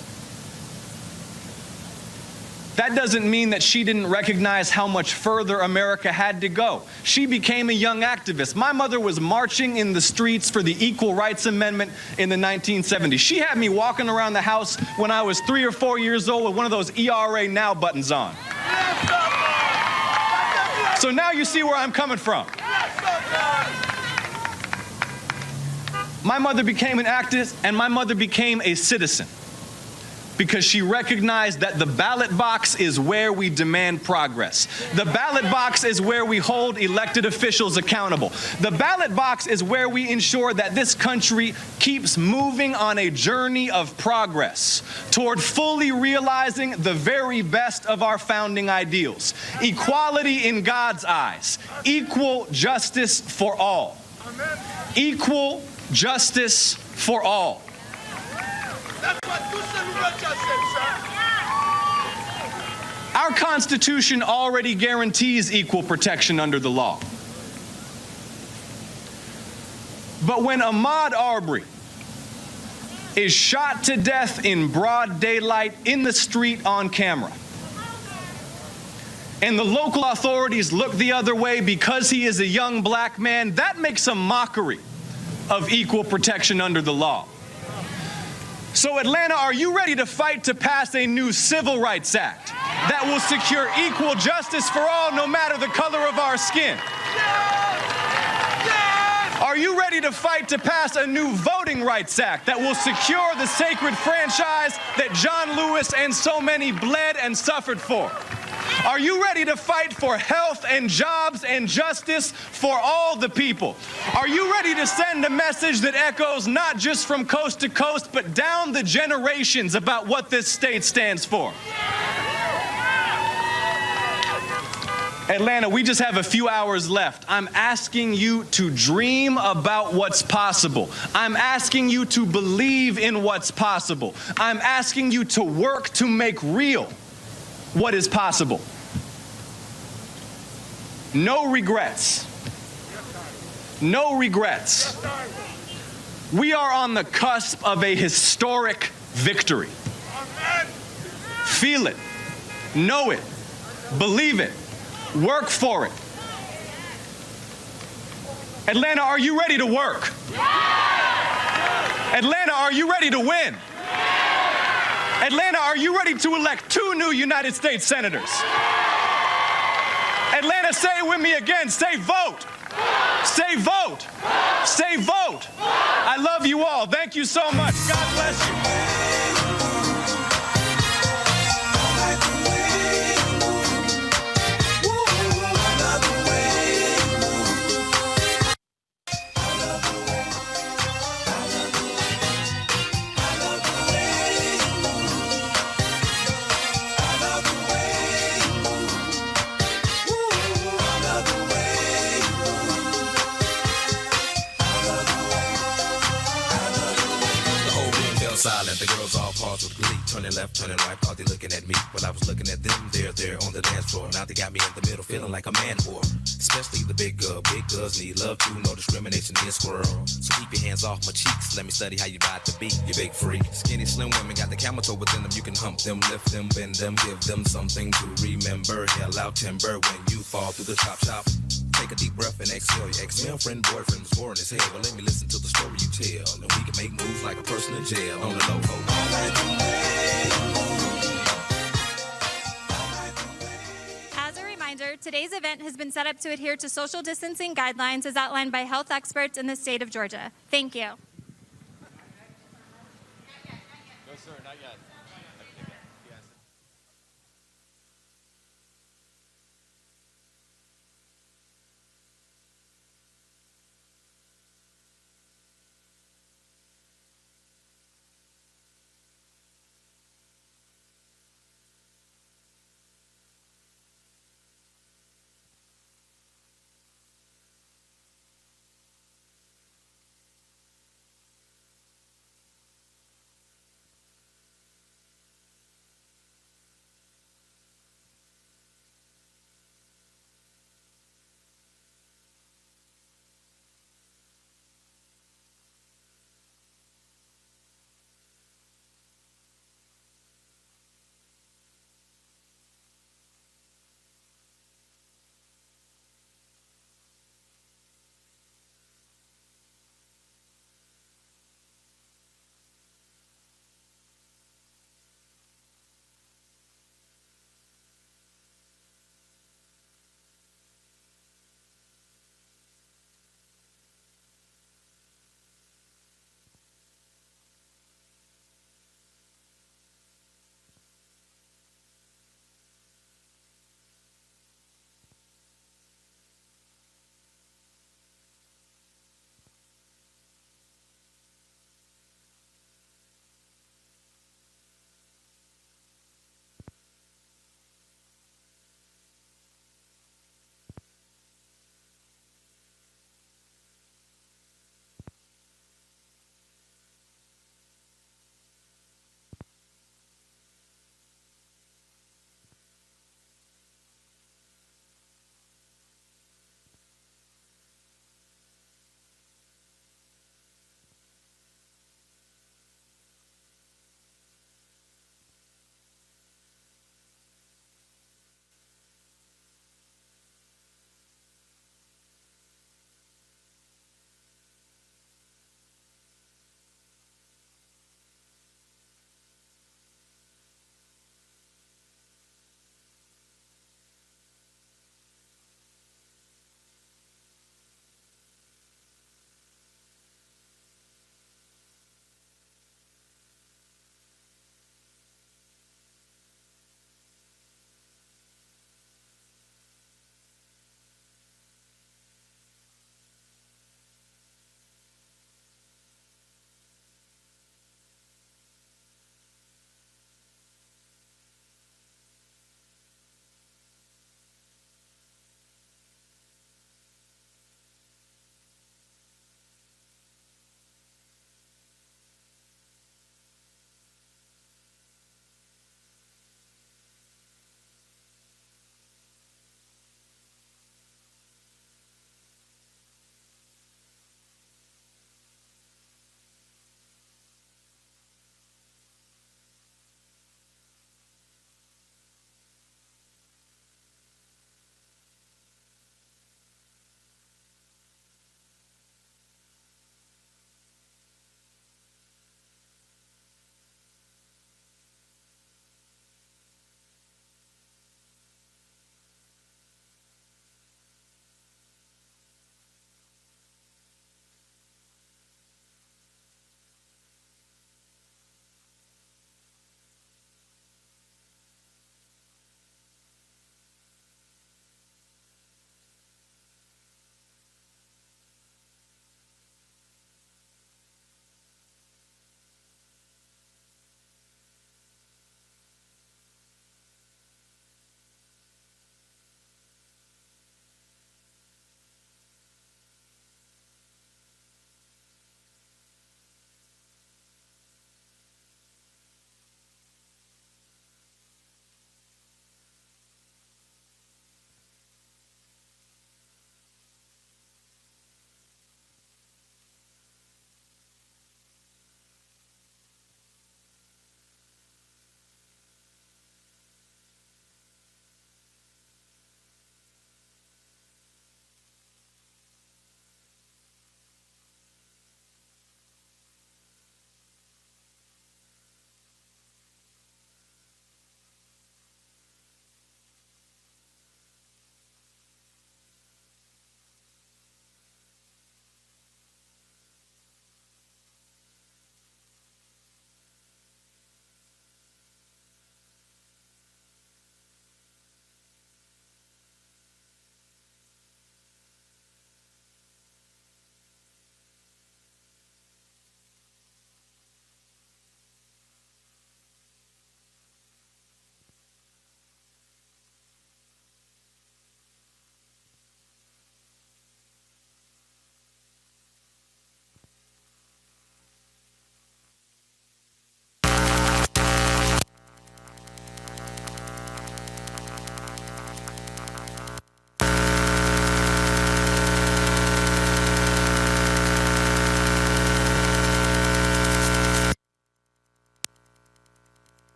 That doesn't mean that she didn't recognize how much further America had to go. She became a young activist. My mother was marching in the streets for the Equal Rights Amendment in the 1970s. She had me walking around the house when I was 3 or 4 years old with one of those ERA Now buttons on. So now you see where I'm coming from. My mother became an activist, and my mother became a citizen, because she recognized that the ballot box is where we demand progress. The ballot box is where we hold elected officials accountable. The ballot box is where we ensure that this country keeps moving on a journey of progress toward fully realizing the very best of our founding ideals. Equality in God's eyes. Equal justice for all. Equal justice for all. Our Constitution already guarantees equal protection under the law. But when Ahmaud Arbery is shot to death in broad daylight in the street on camera, and the local authorities look the other way because he is a young black man, that makes a mockery of equal protection under the law. So Atlanta, are you ready to fight to pass a new Civil Rights Act that will secure equal justice for all, no matter the color of our skin? Are you ready to fight to pass a new Voting Rights Act that will secure the sacred franchise that John Lewis and so many bled and suffered for? Are you ready to fight for health and jobs and justice for all the people? Are you ready to send a message that echoes not just from coast to coast, but down the generations about what this state stands for? Atlanta, we just have a few hours left. I'm asking you to dream about what's possible. I'm asking you to believe in what's possible. I'm asking you to work to make real what is possible. No regrets. No regrets. We are on the cusp of a historic victory. Feel it, know it, believe it, work for it. Atlanta, are you ready to work? Atlanta, are you ready to win? Atlanta, are you ready to elect 2 new United States senators? Atlanta, say it with me again. Say vote. Say vote. Say vote. I love you all. Thank you so much. God bless you. Silent, the girls all paused with glee, turning left, turning right, thought they looking at me, but I was looking at them, there on the dance floor. Now they got me in the middle, feeling like a man whore. Especially the big girls need love too, no discrimination in squirrel. So keep your hands off my cheeks, let me study how you ride the beat, you big freak. Skinny, slim women got the camel toe within them, you can hump them, lift them, bend them, give them something to remember. Hell out timber when you fall through the chop shop. Take a deep breath and exhale. Your ex-girlfriend, boyfriend was boring as hell. Well, let me listen to the story you tell, and we can make moves like a person in jail. On the low, As a reminder, today's event has been set up to adhere to social distancing guidelines as outlined by health experts in the state of Georgia. Thank you. No, sir, not yet.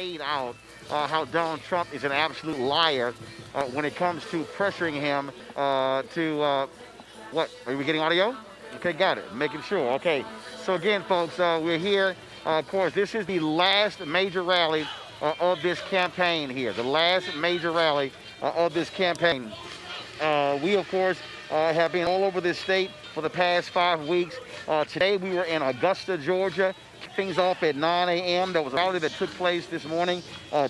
laid out how Donald Trump is an absolute liar when it comes to pressuring him what? Are we getting audio? Okay, got it. Making sure. Okay. So again, folks, we're here. Of course, this is the last major rally of this campaign here. The last major rally of this campaign. We, of course, have been all over this state for the past 5 weeks. Today we were in Augusta, Georgia. Things off at 9 a.m. There was a rally that took place this morning.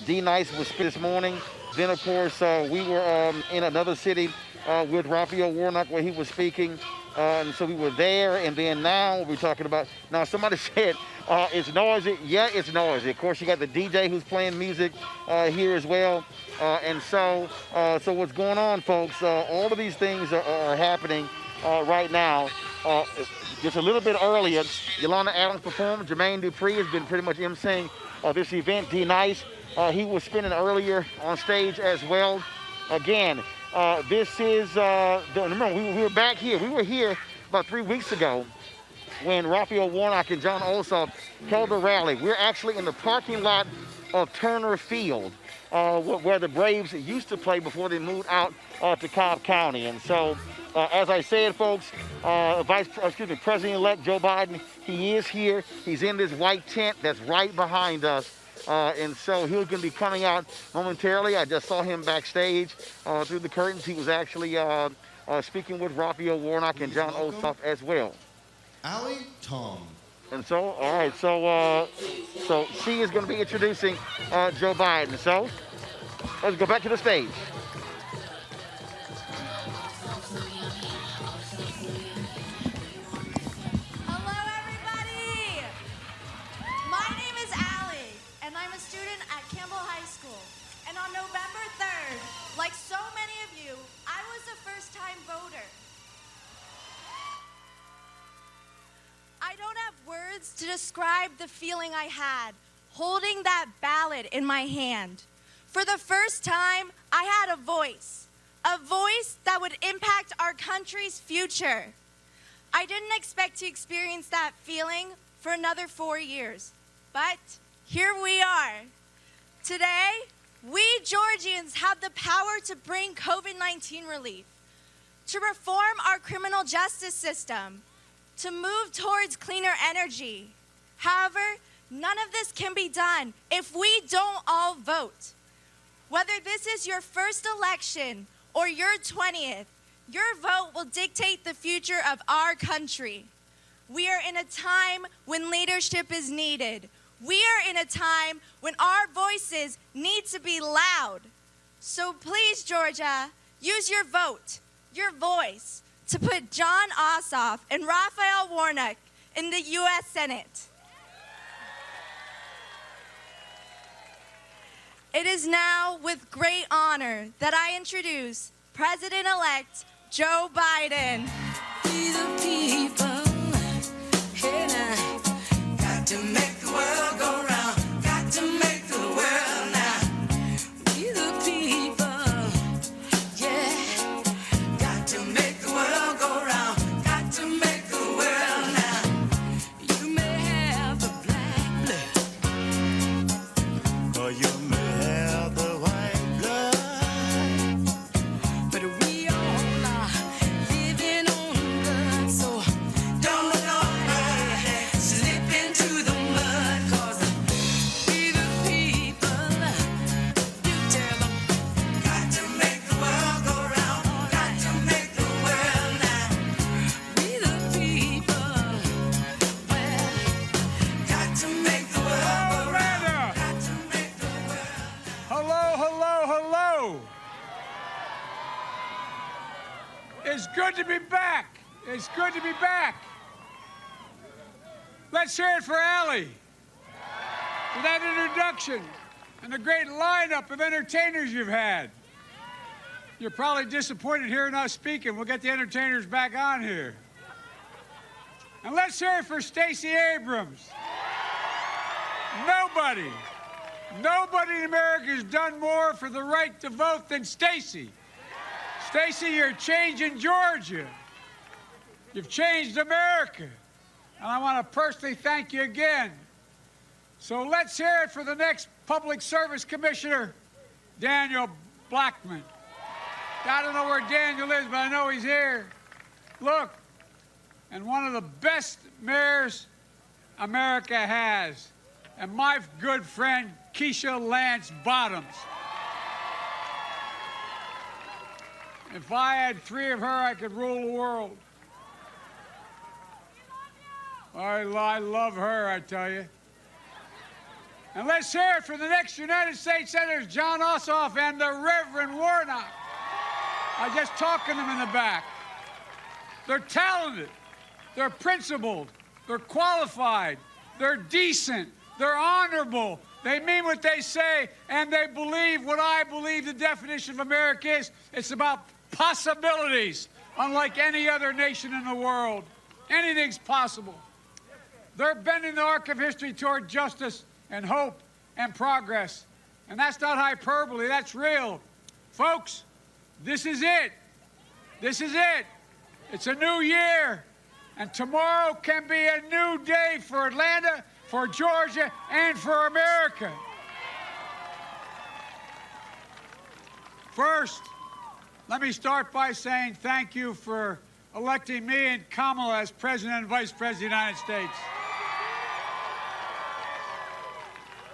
D-Nice was this morning. Then, of course, we were in another city with Raphael Warnock where he was speaking. And so we were there, and then now we're talking about, now somebody said it's noisy. Yeah, it's noisy. Of course, you got the DJ who's playing music here as well. And so what's going on, folks, all of these things are happening right now. Just a little bit earlier, Yolanda Adams performed. Jermaine Dupree has been pretty much emceeing this event. D-Nice, he was spinning earlier on stage as well. Again, this is, remember, we were back here. We were here about 3 weeks ago when Raphael Warnock and John Ossoff held a rally. We're actually in the parking lot of Turner Field, where the Braves used to play before they moved out to Cobb County. And so, as I said, folks, President-elect Joe Biden, he is here. He's in this white tent that's right behind us. And so he's going to be coming out momentarily. I just saw him backstage through the curtains. He was actually speaking with Raphael Warnock and John Ossoff as well. Allie Tom. And so, all right, so she is going to be introducing Joe Biden. So let's go back to the stage. Like so many of you, I was a first-time voter. I don't have words to describe the feeling I had holding that ballot in my hand. For the first time, I had a voice that would impact our country's future. I didn't expect to experience that feeling for another 4 years, but here we are. Today, we Georgians have the power to bring COVID-19 relief, to reform our criminal justice system, to move towards cleaner energy. However, none of this can be done if we don't all vote. Whether this is your first election or your 20th, your vote will dictate the future of our country. We are in a time when leadership is needed. We are in a time when our voices need to be loud. So please, Georgia, use your vote, your voice, to put John Ossoff and Raphael Warnock in the U.S. Senate. It is now with great honor that I introduce President-elect Joe Biden. We the people, hey now, got to make the world go round, got to make the world now. We the people, yeah, got to make the world go round, got to make the world now. You may have the black blood, or you may have the white blood, but we all are living on blood, so don't look nobody slip into the mud, 'cause we the people, you tell them, got to make the world go round, got to make the world now. We the people, well, got to make the world go round, got to make the world now. Hello, hello, hello. It's good to be back. It's good to be back. Let's hear it for Allie. For that introduction and the great lineup of entertainers you've had. You're probably disappointed hearing us speaking. We'll get the entertainers back on here. And let's hear it for Stacey Abrams. Nobody in America has done more for the right to vote than Stacey. Stacey, you're changing Georgia. You've changed America. And I want to personally thank you again. So let's hear it for the next Public Service Commissioner, Daniel Blackman. I don't know where Daniel is, but I know he's here. Look, and one of the best mayors America has, and my good friend, Keisha Lance Bottoms. If I had 3 of her, I could rule the world. I love her, I tell you. And let's hear it for the next United States Senators, John Ossoff and the Reverend Warnock. I just talking to them in the back. They're talented. They're principled. They're qualified. They're decent. They're honorable. They mean what they say, and they believe what I believe the definition of America is. It's about possibilities, unlike any other nation in the world. Anything's possible. They're bending the arc of history toward justice and hope and progress. And that's not hyperbole, that's real. Folks, this is it. This is it. It's a new year. And tomorrow can be a new day for Atlanta, for Georgia, and for America. First, let me start by saying thank you for electing me and Kamala as President and Vice President of the United States.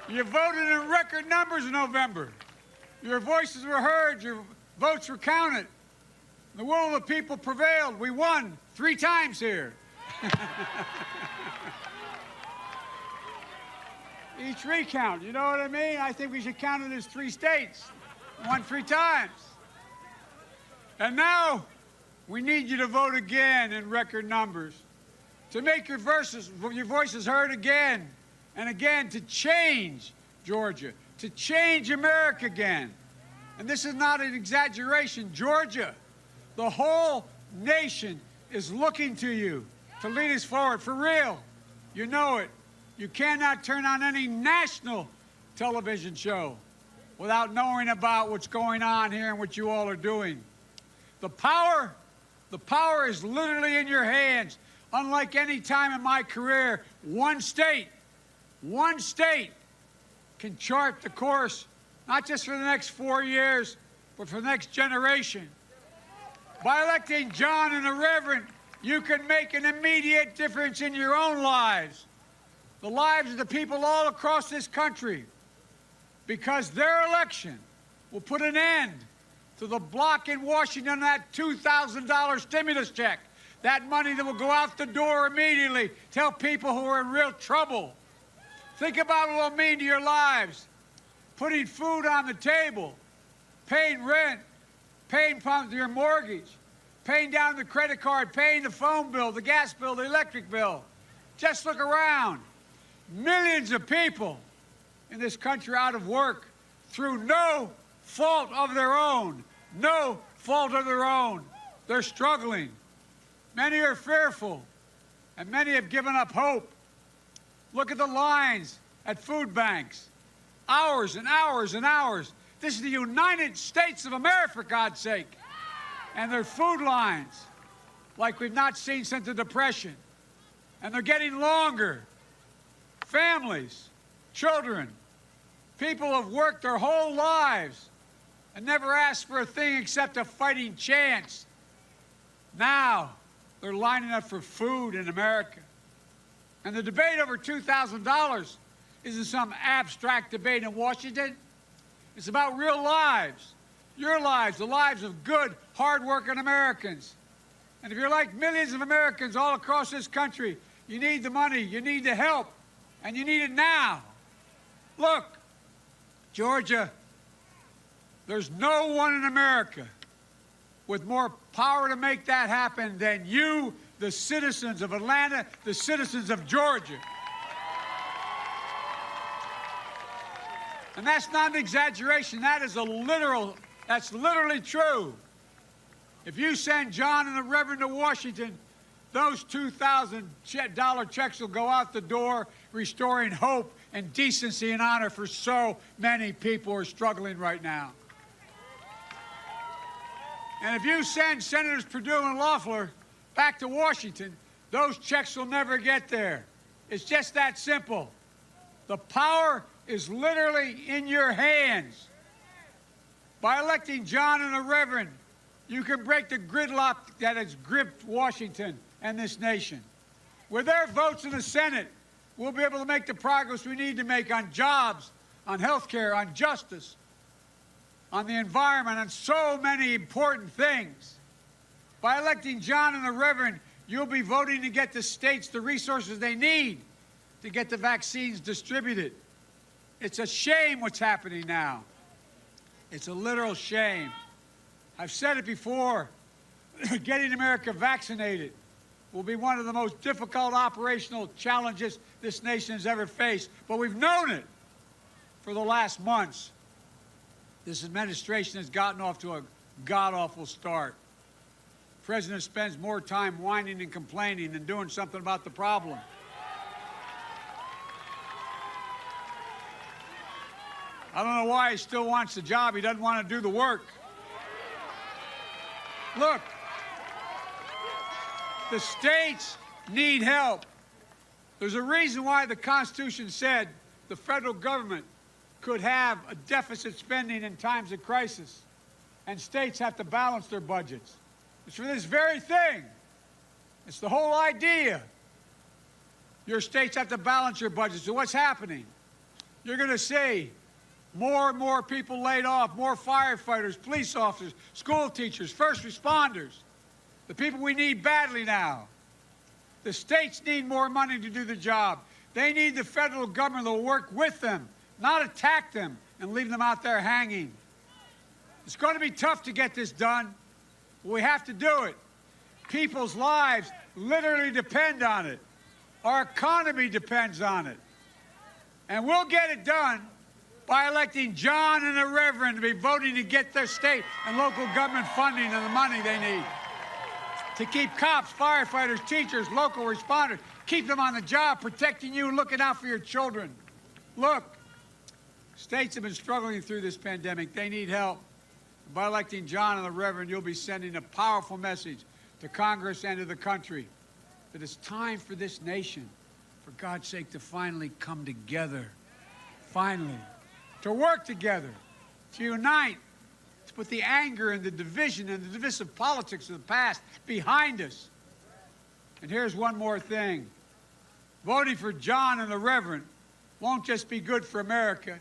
You voted in record numbers in November. Your voices were heard, your votes were counted. The will of the people prevailed. We won 3 times here. Each recount, you know what I mean? I think we should count it as 3 states. Won 3 times. And now we need you to vote again in record numbers, to make your voices heard again and again, to change Georgia, to change America again. And this is not an exaggeration. Georgia, the whole nation is looking to you to lead us forward, for real. You know it. You cannot turn on any national television show without knowing about what's going on here and what you all are doing. The power is literally in your hands. Unlike any time in my career, one state can chart the course, not just for the next 4 years, but for the next generation. By electing John and the Reverend, you can make an immediate difference in your own lives, the lives of the people all across this country, because their election will put an end to the block in Washington, that $2,000 stimulus check, that money that will go out the door immediately to help people who are in real trouble. Think about what it'll mean to your lives. Putting food on the table, paying rent, paying your mortgage, paying down the credit card, paying the phone bill, the gas bill, the electric bill. Just look around. Millions of people in this country out of work through no fault of their own. No fault of their own. They're struggling. Many are fearful, and many have given up hope. Look at the lines at food banks. Hours and hours and hours. This is the United States of America, for God's sake. And their food lines, like we've not seen since the Depression. And they're getting longer. Families, children, people have worked their whole lives and never asked for a thing except a fighting chance. Now, they're lining up for food in America. And the debate over $2,000 isn't some abstract debate in Washington. It's about real lives, your lives, the lives of good, hard-working Americans. And if you're like millions of Americans all across this country, you need the money, you need the help, and you need it now. Look, Georgia, there's no one in America with more power to make that happen than you, the citizens of Atlanta, the citizens of Georgia. And that's not an exaggeration. That is that's literally true. If you send John and the Reverend to Washington, those $2,000 checks will go out the door, restoring hope and decency and honor for so many people who are struggling right now. And if you send Senators Perdue and Loeffler back to Washington, those checks will never get there. It's just that simple. The power is literally in your hands. By electing John and the Reverend, you can break the gridlock that has gripped Washington and this nation. With their votes in the Senate, we'll be able to make the progress we need to make on jobs, on health care, on justice, on the environment, on so many important things. By electing John and the Reverend, you'll be voting to get the states the resources they need to get the vaccines distributed. It's a shame what's happening now. It's a literal shame. I've said it before, getting America vaccinated will be one of the most difficult operational challenges this nation has ever faced. But we've known it for the last months. This administration has gotten off to a god-awful start. The president spends more time whining and complaining than doing something about the problem. I don't know why he still wants the job. He doesn't want to do the work. Look, the states need help. There's a reason why the Constitution said the federal government could have a deficit spending in times of crisis, and states have to balance their budgets. It's for this very thing. It's the whole idea. Your states have to balance your budgets. So what's happening? You're going to see more and more people laid off, more firefighters, police officers, school teachers, first responders, the people we need badly now. The states need more money to do the job. They need the federal government to work with them, not attack them and leave them out there hanging. It's going to be tough to get this done, but we have to do it. People's lives literally depend on it. Our economy depends on it. And we'll get it done by electing John and the Reverend to be voting to get their state and local government funding and the money they need to keep cops, firefighters, teachers, local responders, keep them on the job, protecting you, looking out for your children. Look, states have been struggling through this pandemic. They need help. By electing John and the Reverend, you'll be sending a powerful message to Congress and to the country that it's time for this nation, for God's sake, to finally come together. Finally. To work together, to unite, to put the anger and the division and the divisive politics of the past behind us. And here's one more thing. Voting for John and the Reverend won't just be good for America.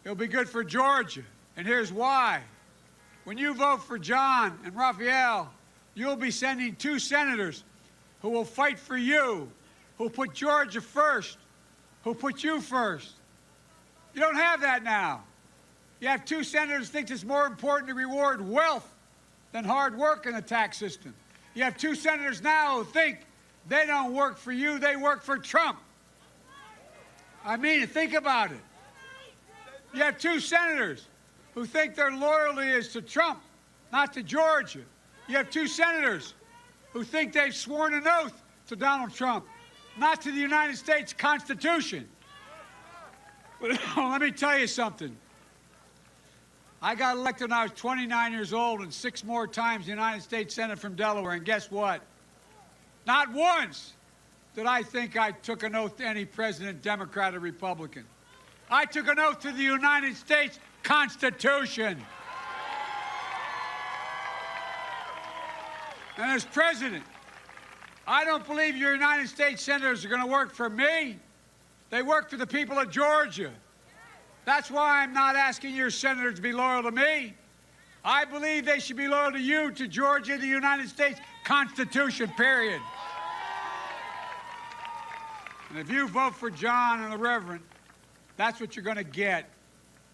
It'll be good for Georgia. And here's why. When you vote for John and Raphael, you'll be sending 2 senators who will fight for you, who put Georgia first, who put you first. You don't have that now. You have 2 senators who think it's more important to reward wealth than hard work in the tax system. You have 2 senators now who think they don't work for you, they work for Trump. I mean, think about it. You have 2 senators who think their loyalty is to Trump, not to Georgia. You have 2 senators who think they've sworn an oath to Donald Trump, not to the United States Constitution. Let me tell you something. I got elected when I was 29 years old and 6 more times the United States Senate from Delaware, and guess what? Not once did I think I took an oath to any president, Democrat or Republican. I took an oath to the United States Constitution. And as president, I don't believe your United States senators are going to work for me. They work for the people of Georgia. That's why I'm not asking your senators to be loyal to me. I believe they should be loyal to you, to Georgia, the United States Constitution, period. And if you vote for John and the Reverend, that's what you're going to get.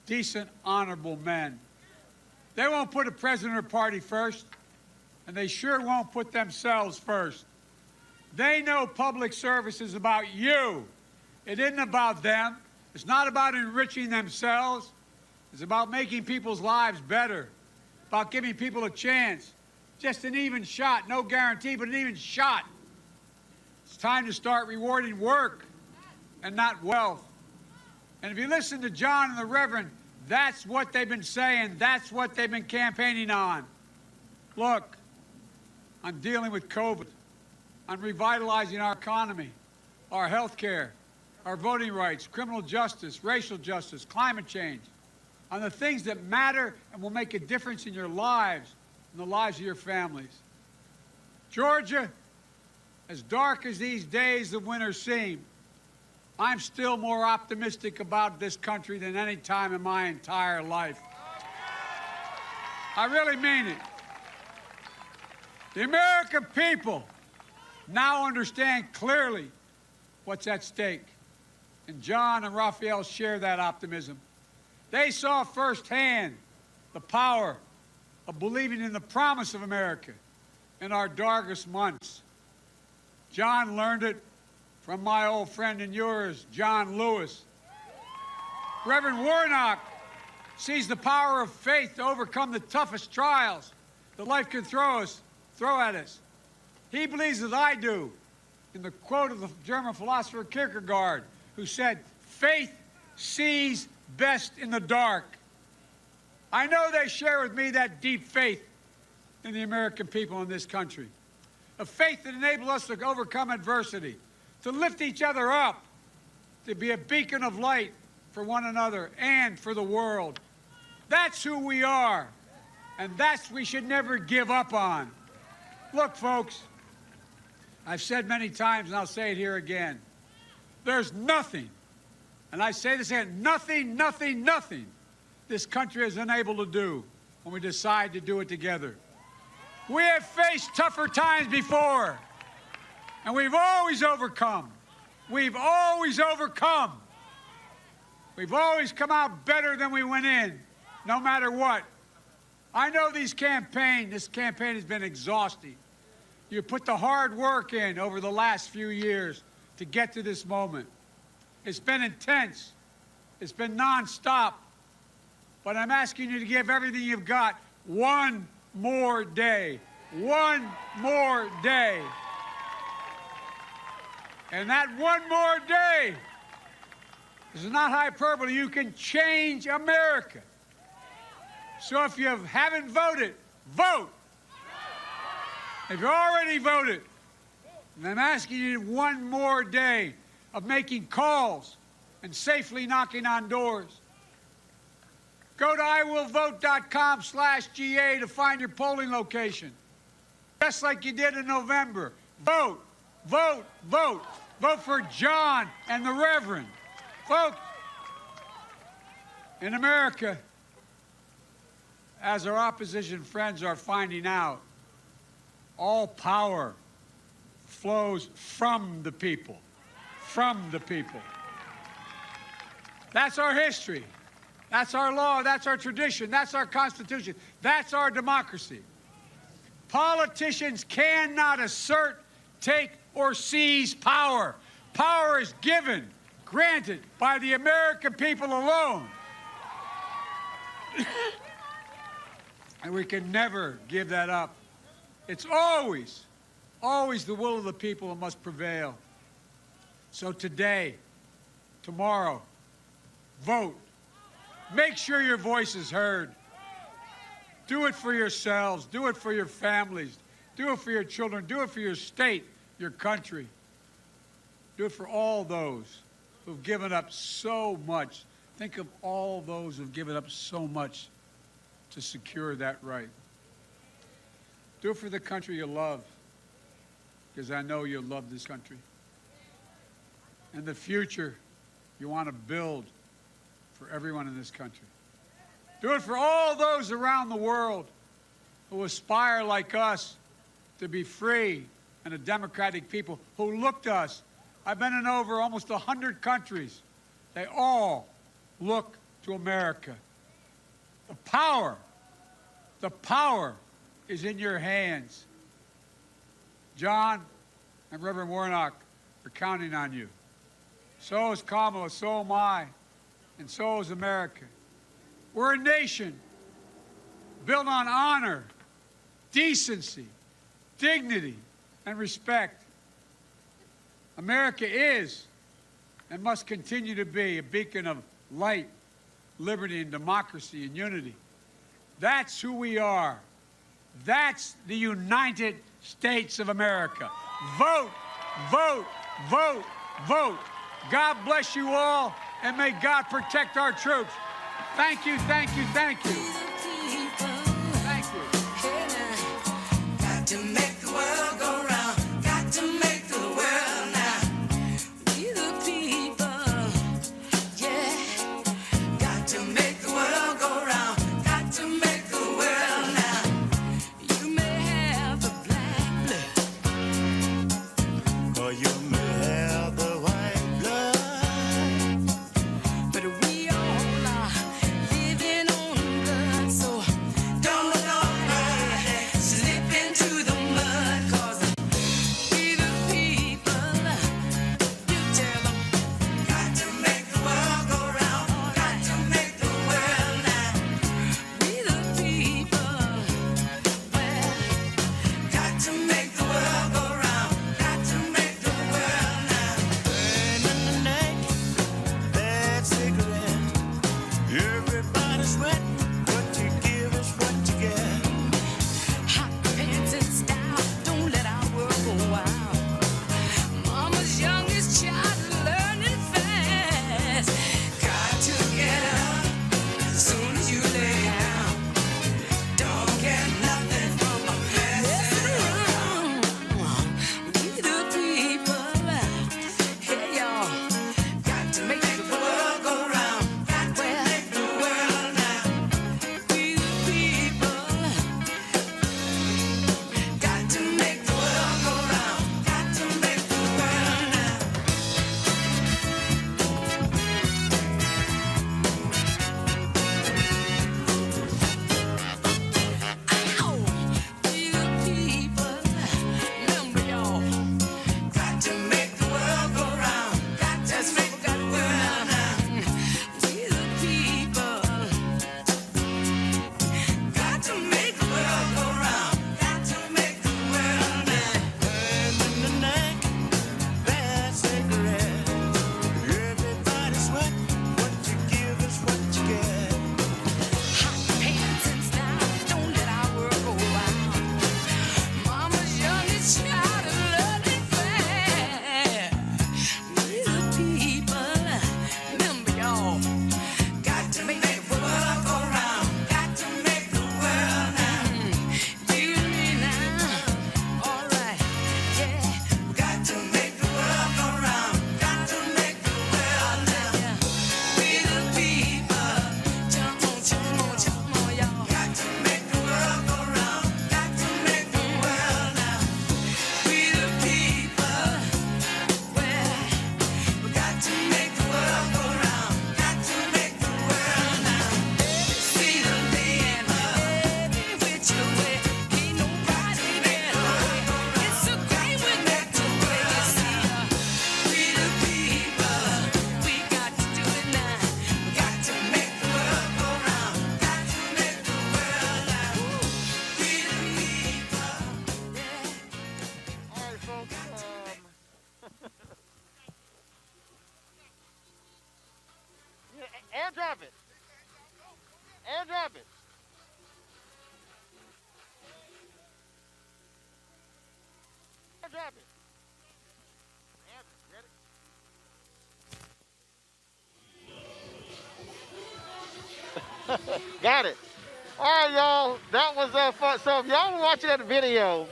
Decent, honorable men. They won't put a president or party first, and they sure won't put themselves first. They know public service is about you. It isn't about them. It's not about enriching themselves. It's about making people's lives better, about giving people a chance. Just an even shot, no guarantee, but an even shot. It's time to start rewarding work and not wealth. And if you listen to John and the Reverend, that's what they've been saying. That's what they've been campaigning on. Look, I'm dealing with COVID. I'm revitalizing our economy, our health care, our voting rights, criminal justice, racial justice, climate change, on the things that matter and will make a difference in your lives and the lives of your families. Georgia, as dark as these days of winter seem, I'm still more optimistic about this country than any time in my entire life. I really mean it. The American people now understand clearly what's at stake. And John and Raphael share that optimism. They saw firsthand the power of believing in the promise of America in our darkest months. John learned it from my old friend and yours, John Lewis. Reverend Warnock sees the power of faith to overcome the toughest trials that life can throw at us. He believes as I do in the quote of the German philosopher Kierkegaard, who said, "Faith sees best in the dark." I know they share with me that deep faith in the American people in this country, a faith that enables us to overcome adversity, to lift each other up, to be a beacon of light for one another and for the world. That's who we are, and that's we should never give up on. Look, folks, I've said many times, and I'll say it here again, there's nothing, and I say this again, nothing this country is unable to do when we decide to do it together. We have faced tougher times before, and we've always overcome. We've always overcome. We've always come out better than we went in, no matter what. I know this campaign has been exhausting. You put the hard work in over the last few years to get to this moment. It's been intense. It's been nonstop. But I'm asking you to give everything you've got one more day. One more day. And that one more day is not hyperbole. You can change America. So if you haven't voted, vote. If you already voted, and I'm asking you one more day of making calls and safely knocking on doors. Go to iwillvote.com/GA to find your polling location. Just like you did in November. Vote, vote, vote. Vote for John and the Reverend. Vote. In America, as our opposition friends are finding out, all power flows from the people. From the people. That's our history. That's our law. That's our tradition. That's our Constitution. That's our democracy. Politicians cannot assert, take, or seize power. Power is given, granted by the American people alone. And we can never give that up. It's always, always the will of the people that must prevail. So today, tomorrow, vote. Make sure your voice is heard. Do it for yourselves. Do it for your families. Do it for your children. Do it for your state, your country. Do it for all those who've given up so much. Think of all those who've given up so much to secure that right. Do it for the country you love, because I know you love this country. And the future you want to build for everyone in this country. Do it for all those around the world who aspire like us to be free and a democratic people, who look to us. I've been in over almost 100 countries. They all look to America. The power is in your hands. John and Reverend Warnock are counting on you. So is Kamala, so am I, and so is America. We're a nation built on honor, decency, dignity, and respect. America is and must continue to be a beacon of light, liberty, and democracy and unity. That's who we are. That's the United States of America. Vote, vote, vote, vote. God bless you all, and may God protect our troops. Thank you, thank you, thank you. Thank you. Got to make the world go round. Got to make the world now. We the people, yeah. Got to make the world go round. Got to make the world now. You may have the black blood, Or you may have the white blood. but we all are living on blood. So don't look away, slip into the mud, 'cause we the people. You tell them, got to make the world go round. Got to make the world now. We the people. Well, got to make the world go round. Got to make the world now. Burn in the neck, bad cigarette. Everybody sweat. What you give is what you get. Hot pants and style, don't let our world go wild. Mama's youngest child learning fast. Got to get up as soon as you lay down. Don't get nothing from a messing around. We the people, hey y'all, got to make the world go round. Got to make the world now. We the people. Got to make the world go round. Got to make the world now. Ow! We the people, remember y'all. Got to make the world go round. Got to make the world now. We the people. Got to make the world go round. Got to make the world now. Burn in the neck, bad cigarette. Everybody sweat. What you give is what you get. Hot pants and style, don't let our world go wild. Mama's youngest child learning fast. We the people, remember y'all. Got to make the world go round. Got to make the world now. You and me now, all right, yeah. Got to make the world go round. Got to make the world now. We the people, jump on, y'all. Got to make the world go round. Got to make the world now. We the people, well, we got to make the world go round. Got to make the world now. See the people, every which way, ain't nobody get away. It's a great way back to where you see we the people, we got to do it now. We got to make the world go round. Got to make the world now. We the people, yeah. All right, folks. Yeah, airdrop it. Airdrop it. Airdrop it. Ready? Got it. All right, y'all. That was fun. So if y'all were watching that video,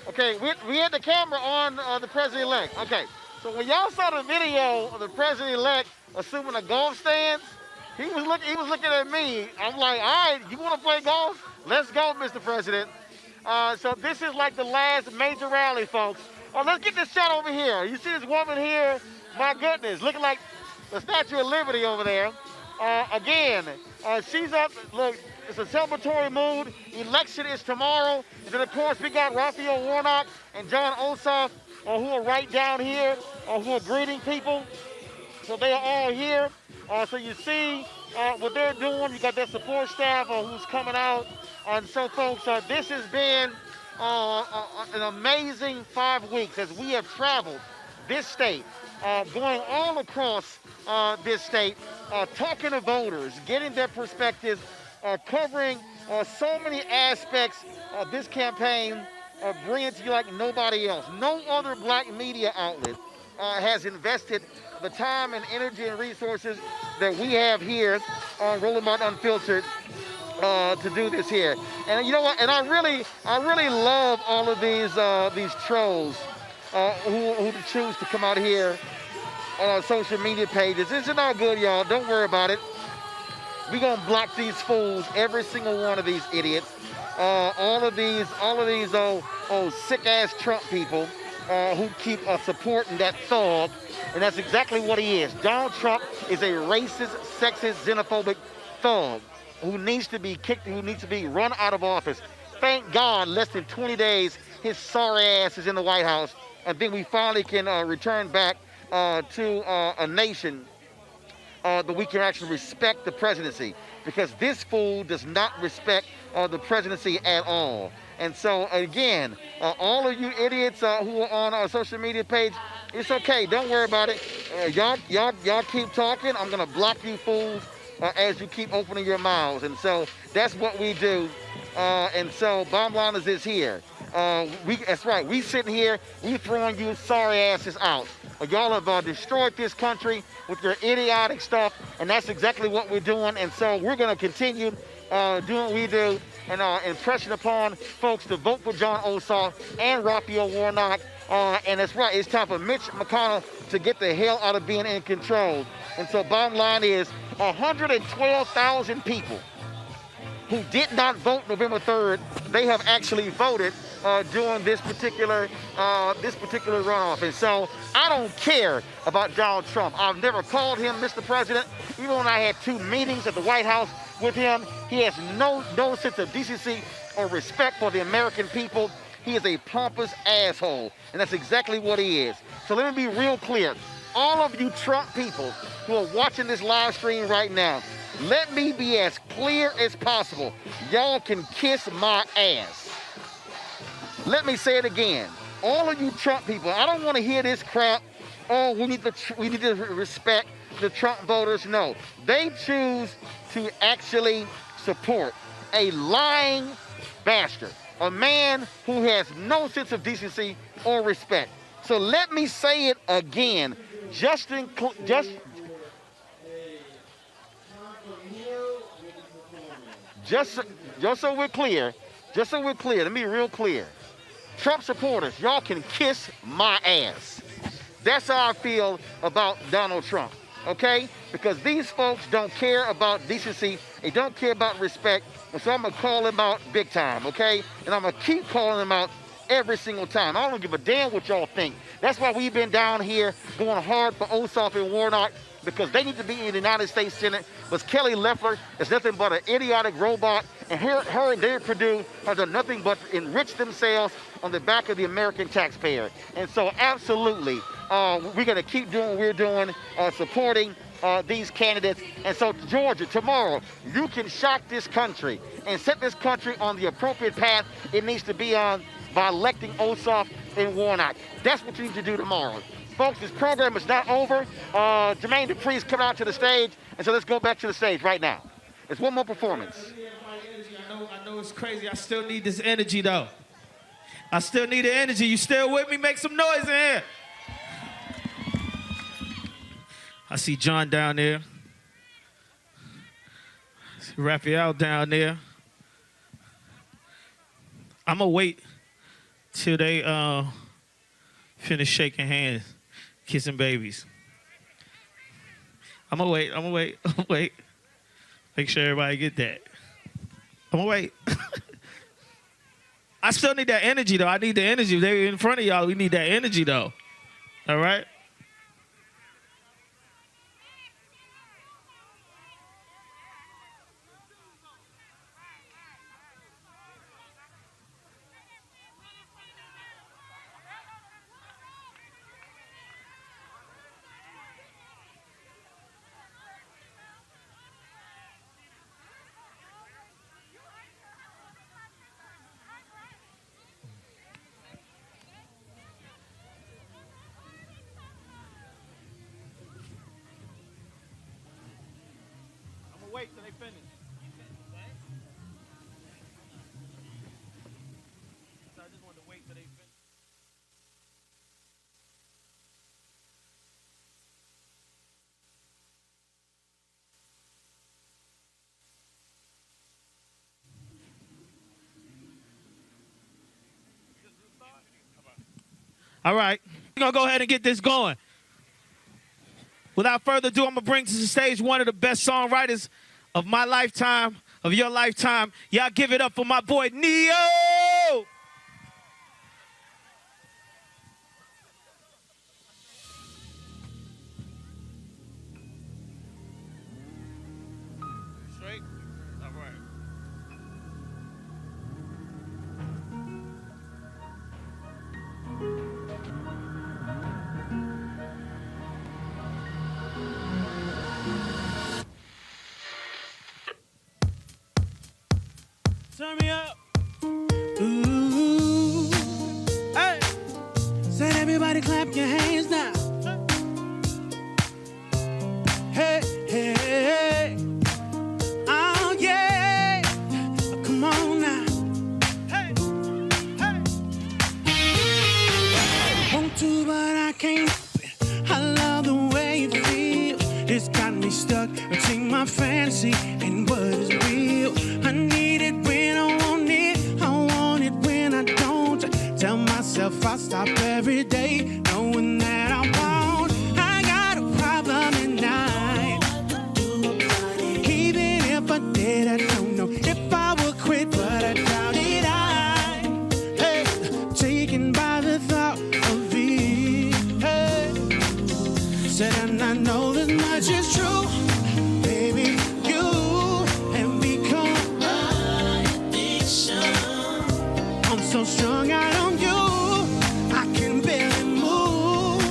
okay, we had the camera on the president-elect. Okay, so when y'all saw the video of the president-elect assuming a golf stance, he was looking at me. I'm like, all right, you want to play golf? Let's go, Mr. President. So this is like the last major rally, folks. Oh, let's get this shot over here. You see this woman here? My goodness, looking like the Statue of Liberty over there. Again, she's up. Look, it's a celebratory mood. Election is tomorrow. And then, of course, we got Raphael Warnock and John Ossoff, who are right down here, who are greeting people. So they are all here. So you see what they're doing. You got their support staff who's coming out. And so, folks, this has been an amazing 5 weeks as we have traveled this state, going all across this state, talking to voters, getting their perspectives, covering so many aspects of this campaign, bringing it to you like nobody else. No other black media outlet has invested the time and energy and resources that we have here on Roland Martin Unfiltered to do this here. And you know what? And I really love all of these trolls who choose to come out here on our social media pages. This is not good, y'all. Don't worry about it. We're gonna block these fools, every single one of these idiots, all of these old sick-ass Trump people who keep supporting that thug, and that's exactly what he is. Donald Trump is a racist, sexist, xenophobic thug who needs to be kicked, who needs to be run out of office. Thank God, less than 20 days, his sorry ass is in the White House, and then we finally can return back to a nation that we can actually respect the presidency, because this fool does not respect the presidency at all. And so again, all of you idiots who are on our social media page, it's okay. Don't worry about it. Y'all keep talking. I'm gonna block you fools as you keep opening your mouths. And so that's what we do. And so bottom line is this here. That's right. We sitting here, we throwing you sorry asses out. Y'all have destroyed this country with your idiotic stuff, and that's exactly what we're doing. And so we're going to continue doing what we do and impressing upon folks to vote for John Ossoff and Raphael Warnock. And that's right. It's time for Mitch McConnell to get the hell out of being in control. And so bottom line is 112,000 people who did not vote November 3rd, they have actually voted during this particular runoff. And so I don't care about Donald Trump. I've never called him Mr. President. Even when I had 2 meetings at the White House with him, he has no sense of decency or respect for the American people. He is a pompous asshole, and that's exactly what he is. So let me be real clear. All of you Trump people who are watching this live stream right now, let me be as clear as possible. Y'all can kiss my ass. Let me say it again. All of you Trump people, I don't want to hear this crap. Oh, we need to respect the Trump voters. No, they choose to actually support a lying bastard, a man who has no sense of decency or respect. So let me say it again. Just so we're clear, let me be real clear. Trump supporters, y'all can kiss my ass. That's how I feel about Donald Trump, okay? Because these folks don't care about decency, they don't care about respect, and so I'm gonna call them out big time, okay? And I'm gonna keep calling them out every single time. I don't give a damn what y'all think. That's why we've been down here going hard for Ossoff and Warnock, because they need to be in the United States Senate. But Kelly Loeffler is nothing but an idiotic robot, and her and David Perdue have done nothing but enrich themselves on the back of the American taxpayer. And so absolutely, we're gonna keep doing what we're doing, supporting these candidates. And so Georgia, tomorrow, you can shock this country and set this country on the appropriate path it needs to be on by electing Ossoff and Warnock. That's what you need to do tomorrow. Folks, this program is not over. Jermaine Dupree's coming out to the stage, and so let's go back to the stage right now. It's one more performance. I know it's crazy. I still need this energy, though. I still need the energy. You still with me? Make some noise in here. I see John down there. I see Raphael down there. I'm going to wait till they finish shaking hands, kissing babies. I'm going to wait. Make sure everybody get that. I'm going to wait. I still need that energy, though. I need the energy. They're in front of y'all. We need that energy, though. All right? Wait till they finish. So I just wanted to wait till they finish. All right. We're going to go ahead and get this going. Without further ado, I'm going to bring to the stage one of the best songwriters of my lifetime, of your lifetime. Y'all give it up for my boy, Neo! Straight? All right. Turn me up. Ooh. Hey. Said everybody clap your hands now. Hey, hey, hey. Oh, yeah. Come on now. Hey, hey. Want to, but I can't. I love the way you feel. It's got me stuck between my fantasy and what is real. I need it when I want it when I don't. Tell myself I'll stop every day, knowing that I won't. I got a problem at night. Even if I did, I don't know if I would quit, but I doubt it. Hey, taken by the thought of it. Hey, said and I know this much is true. Baby, you have become my addiction. I'm so strung out on you, I can barely move,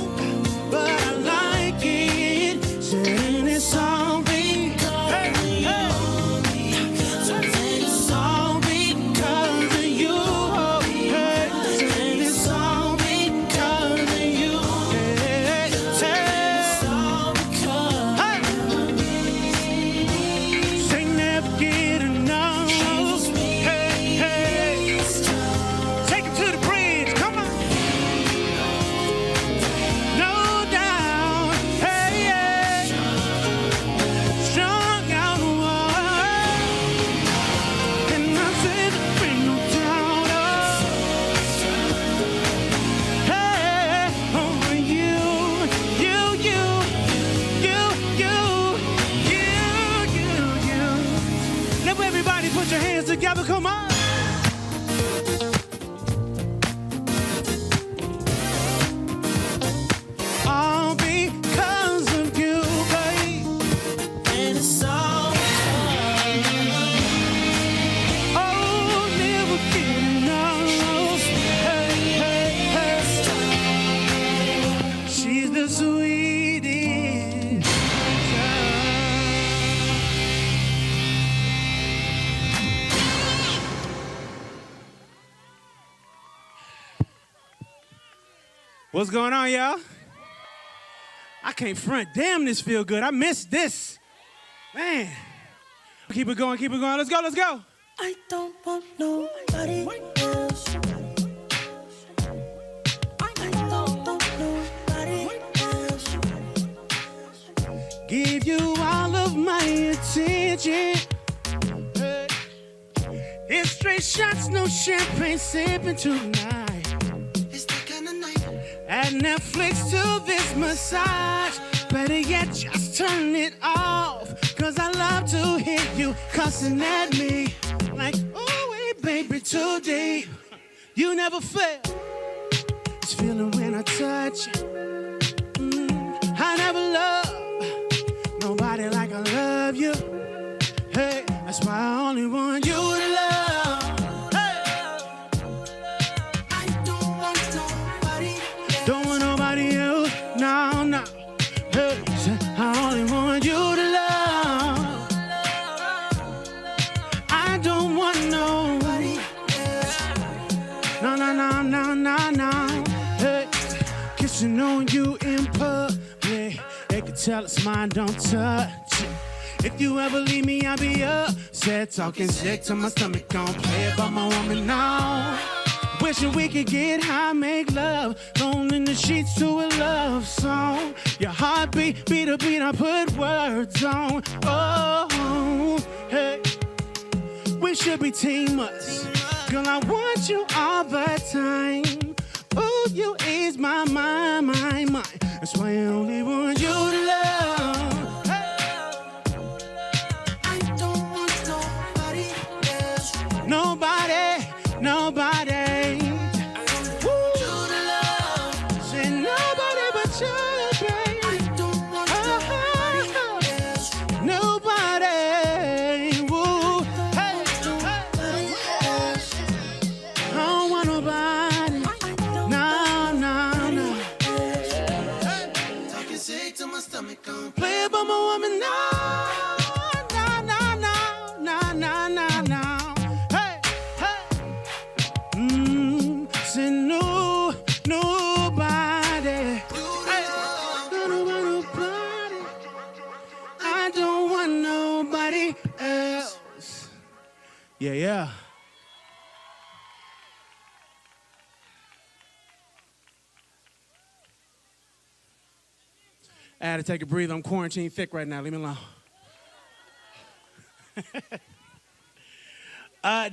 but I like it. Saying it's all because of you. Saying it's all because of you. Saying it's all because of you. Saying it's all because of me. Say never get enough. Hey, hey. Take it to the bridge, come on. No doubt, hey, yeah. Strung out one. And I said there ain't no doubt, hey, over you. Now everybody put your hands together, come on. All because of you, babe. And it's all oh, never get enough. Hey, hey, hey. She's the sweetest. What's going on, y'all? I can't front. Damn, this feel good. I missed this. Man. Keep it going, keep it going. Let's go, let's go. I don't want nobody else. I don't want nobody else. Give you all of my attention. Hey. It's straight shots, no champagne sipping tonight. It's the kind of night. Add Netflix to this massage. Better yet, just turn it off. Cause I love to hear you cussing at me. Like, ooh, wait, baby, too deep. You never fail. It's feeling when I touch you. I never love nobody like I love you. Hey, that's why I only want you to love. Hey. I don't want nobody else. Don't want nobody else. No, no. Hey, I only want you to love. I don't want nobody else. No, no, no, no, no, no. Hey, kissing on you in public. They can tell it's mine, don't touch it. If you ever leave me, I'll be upset. Talking sick to my stomach, don't play it by my woman now. Wishing we could get high, make love. Thrown in the sheets to a love song. Your heartbeat, beat a beat, I put words on. Oh, hey. We should be teammates. Girl, I want you all the time. Oh, you ease my mind. That's why I only want you to love. Hey. I don't want nobody else. Nobody. Woo. Say nobody but you, baby. I don't want nobody else. Nobody. Woo. Hey. I don't want nobody. No. Talking sick to my stomach. Play it by my woman. No. Hey. Say nobody. Hey. Nobody. I don't want nobody else. Yeah. I had to take a breather. I'm quarantined thick right now. Leave me alone.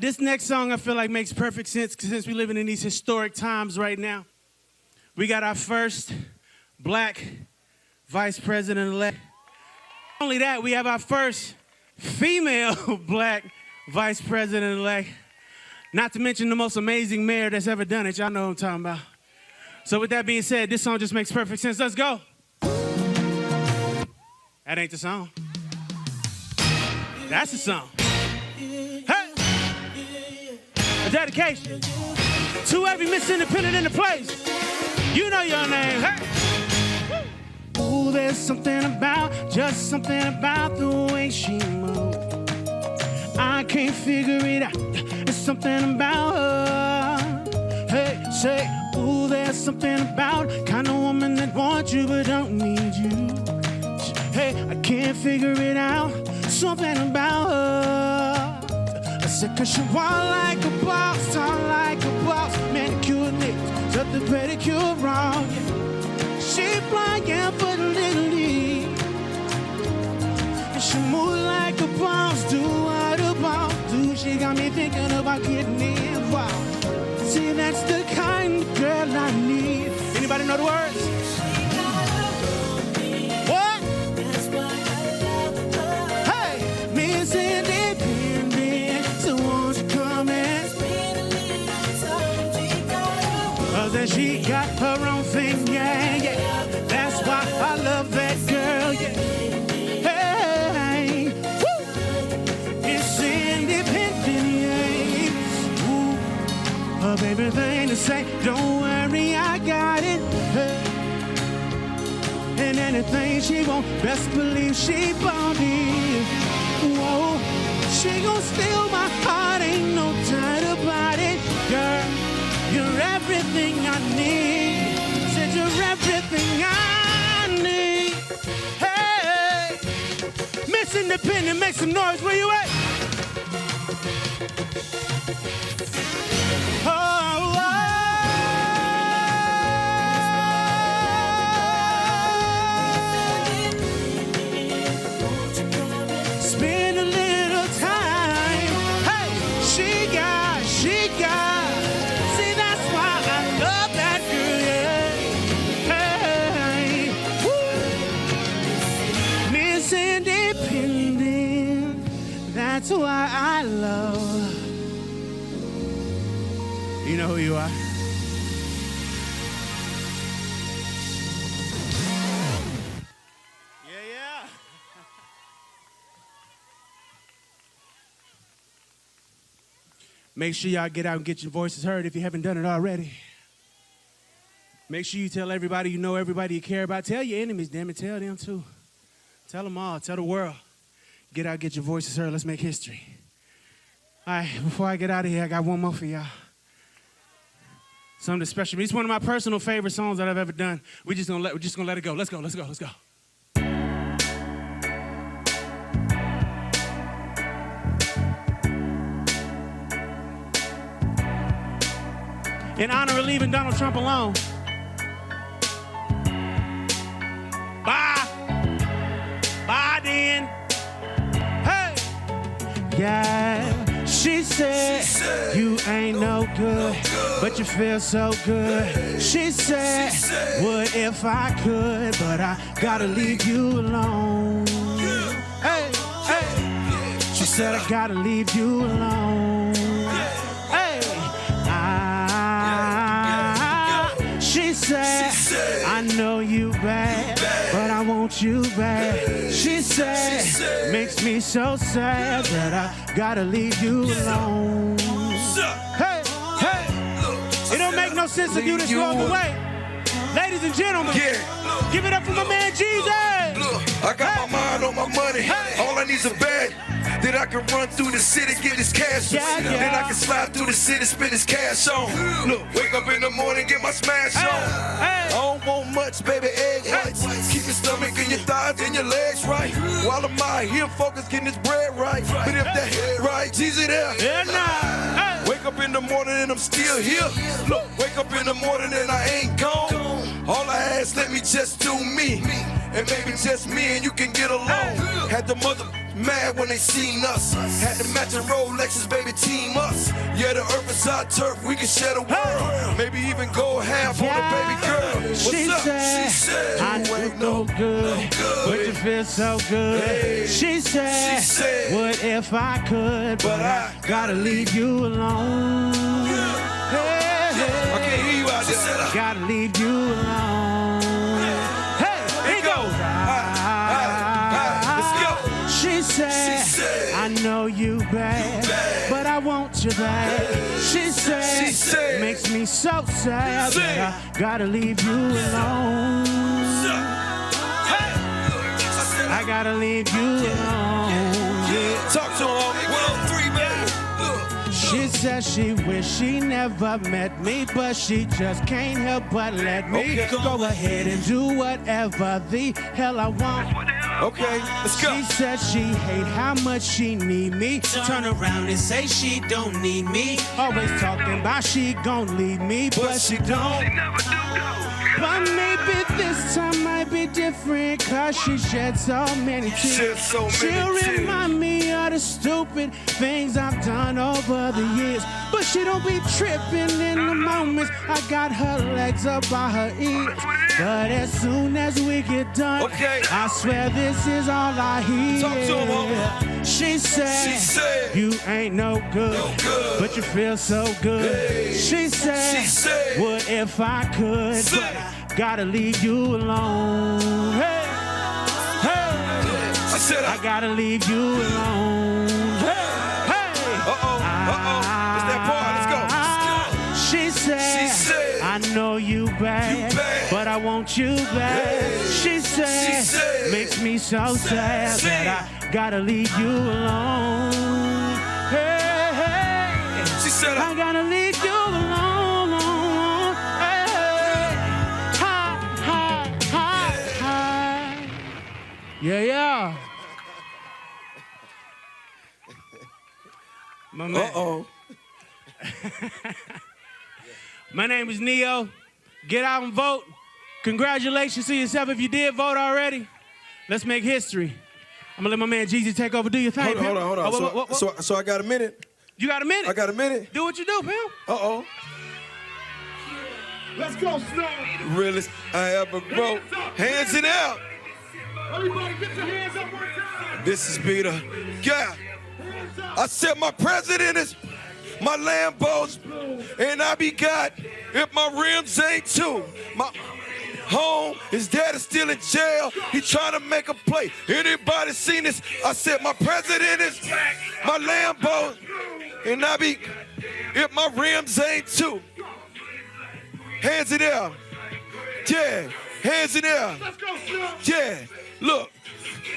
This next song I feel like makes perfect sense since we're living in these historic times right now. We got our first black vice president-elect. Not only that, we have our first female black vice president-elect. Not to mention the most amazing mayor that's ever done it. Y'all know what I'm talking about. So with that being said, this song just makes perfect sense. Let's go. That ain't the song. That's the song. Hey! A dedication to every Miss Independent in the place. You know your name. Hey! Ooh, there's something about, just something about the way she moves. I can't figure it out. There's something about her. Hey, say, ooh, there's something about kind of woman that wants you but don't need you. Hey, I can't figure it out. Something about her. I said, cause she walk like a boss, talk like a boss. Manicure nails, set the pedicure wrong. She flying for the little league. And she move like a boss, do what a boss do. She got me thinking about getting involved. See, that's the kind of girl I need. Anybody know the words? What? Hey, Miss Independent, so won't you come in? Then she got her own thing, yeah. That's why I love that girl, yeah. Hey, woo. It's independent, yeah. Ooh, of everything to say, don't worry, I got it. Hey. And anything she wants, best believe she bought it. Whoa, she gon' steal my heart, ain't no doubt about it, girl. You're everything I need. Said you're everything I need. Hey, Miss Independent, make some noise. Where you at? Oh, spend a little time. Hey, she got. That's why I love. You know who you are. Yeah. Make sure y'all get out and get your voices heard if you haven't done it already. Make sure you tell everybody you know, everybody you care about. Tell your enemies, damn it, tell them too. Tell them all, tell the world. Get out, get your voices heard. Let's make history. All right, before I get out of here, I got one more for y'all. Something special. It's one of my personal favorite songs that I've ever done. We're just gonna let it go. Let's go. In honor of leaving Donald Trump alone. Bye then. Hey! Yeah, She said, you ain't no good, but you feel so good. She said, what if I could, but I gotta leave you alone. Hey, hey. She said, I gotta leave you alone. Hey, she said, I know you bad, but I want you back. She said, makes me so sad that I gotta leave you alone. Hey, hey, it don't make no sense if you just walk away. Ladies and gentlemen, give it up for my man Jesus. Look, I got my mind on my money. All I need's a bag. Then I can run through the city, get this cash on. Then I can slide through the city, spend this cash on. Look, wake up in the morning, get my smash on. I don't want much, baby, egg whites. Keep your stomach and your thighs and your legs right. While I'm out here focused, getting this bread right. But if that head right, Jesus there. Wake up in the morning and I'm still here. Look, wake up in the morning and I ain't gone. All I ask, let me just do me. And maybe just me and you can get along. Had the mother mad when they seen us. Had the matching Rolexes, baby, team us. Yeah, the earth is our turf, we can share the world. Maybe even go half on the baby girl. What's up? She said, I ain't no good, but you feel so good. She said, what if I could, but I gotta leave you alone. I can't hear you out there. Gotta leave you alone. Hey, here goes. She said, I know you bad, but I want you back. She said, makes me so sad that I gotta leave you alone. I gotta leave you alone. Talk to him, 103, baby. She said she wish she never met me, but she just can't help but let me go ahead and do whatever the hell I want. Okay, let's go. She said she hate how much she need me. Turn around and say she don't need me. Always talking about she gon' leave me, but she don't. But maybe this time might be different, cause she shed so many tears. She'll remind me of the stupid things I've done over the years. But she don't be tripping in the moments I got her legs up by her ears. But as soon as we get done, I swear this is all I hear. Talk to him, she said, you ain't no good, but you feel so good. She said, what if I could, but I gotta leave you alone. Hey, hey, I gotta leave you alone. Hey, hey. It's that part, let's go. She said, I know you bad, but I want you back. She said, makes me so sad that I gotta leave you alone. Hey, hey. She said, I gotta leave you alone. Hey, hey. Ha, ha, ha, ha. Yeah. My man. My name is Neo. Get out and vote. Congratulations to yourself if you did vote already. Let's make history. I'm gonna let my man Jeezy take over. Do your thing. Hold on. So I got a minute. You got a minute? I got a minute. Do what you do, pimp. Let's go, Snow. Realest I ever wrote. Hands it out. Everybody get your hands up one time. This is Peter. Yeah. I said my president is my Lambos, and I be God if my rims ain't too. My home, his dad is still in jail. He trying to make a play. Anybody seen this? I said my president is my Lambos, and I be if my rims ain't too. Hands in there. Yeah, hands in there. Yeah, look.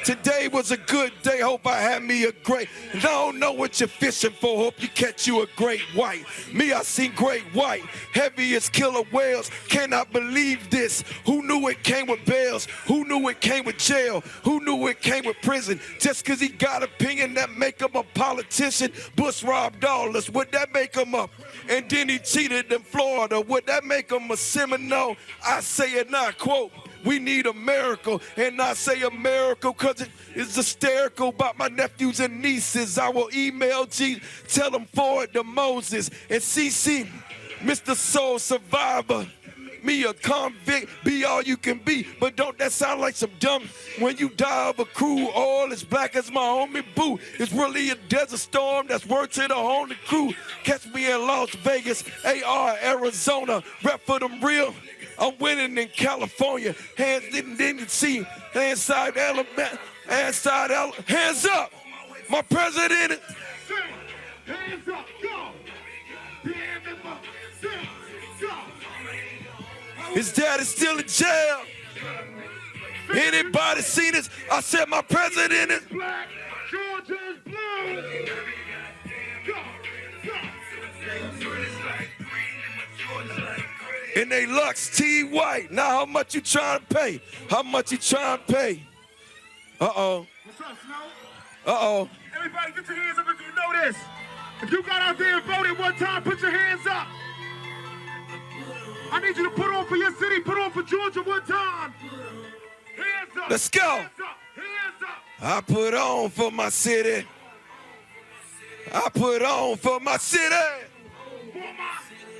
Today was a good day, hope I had me a great. And I don't know what you're fishing for, hope you catch you a great white. Me, I seen great white, heavy as killer whales. Cannot believe this. Who knew it came with bails? Who knew it came with jail? Who knew it came with prison? Just cause he got opinion that make him a politician. Bush robbed all us, would that make him up? And then he cheated in Florida, would that make him a Seminole? I say it now, quote. We need a miracle, and I say a miracle because it is hysterical about my nephews and nieces. I will email G, tell them forward to Moses and CC, Mr. Soul Survivor. Me a convict, be all you can be, but don't that sound like some dumb? When you die of a crew, all as black as my homie Boo. It's really a desert storm that's word to the only crew. Catch me in Las Vegas, AR, Arizona, rep for them real. I'm winning in California, hands didn't see, hands Alabama, hands up, my president. Hands up, go. His dad is still in jail. Anybody seen this? I said my president is black. Georgia is blue. And they Lux T White. Now how much you trying to pay? How much you trying to pay? Uh-oh. What's up, Snow? Uh-oh. Everybody get your hands up if you know this. If you got out there and voted one time, put your hands up. I need you to put on for your city, put on for Georgia one time. Hands up. Let's go. Hands up. Hands up. I put on for my city. I put on for my city.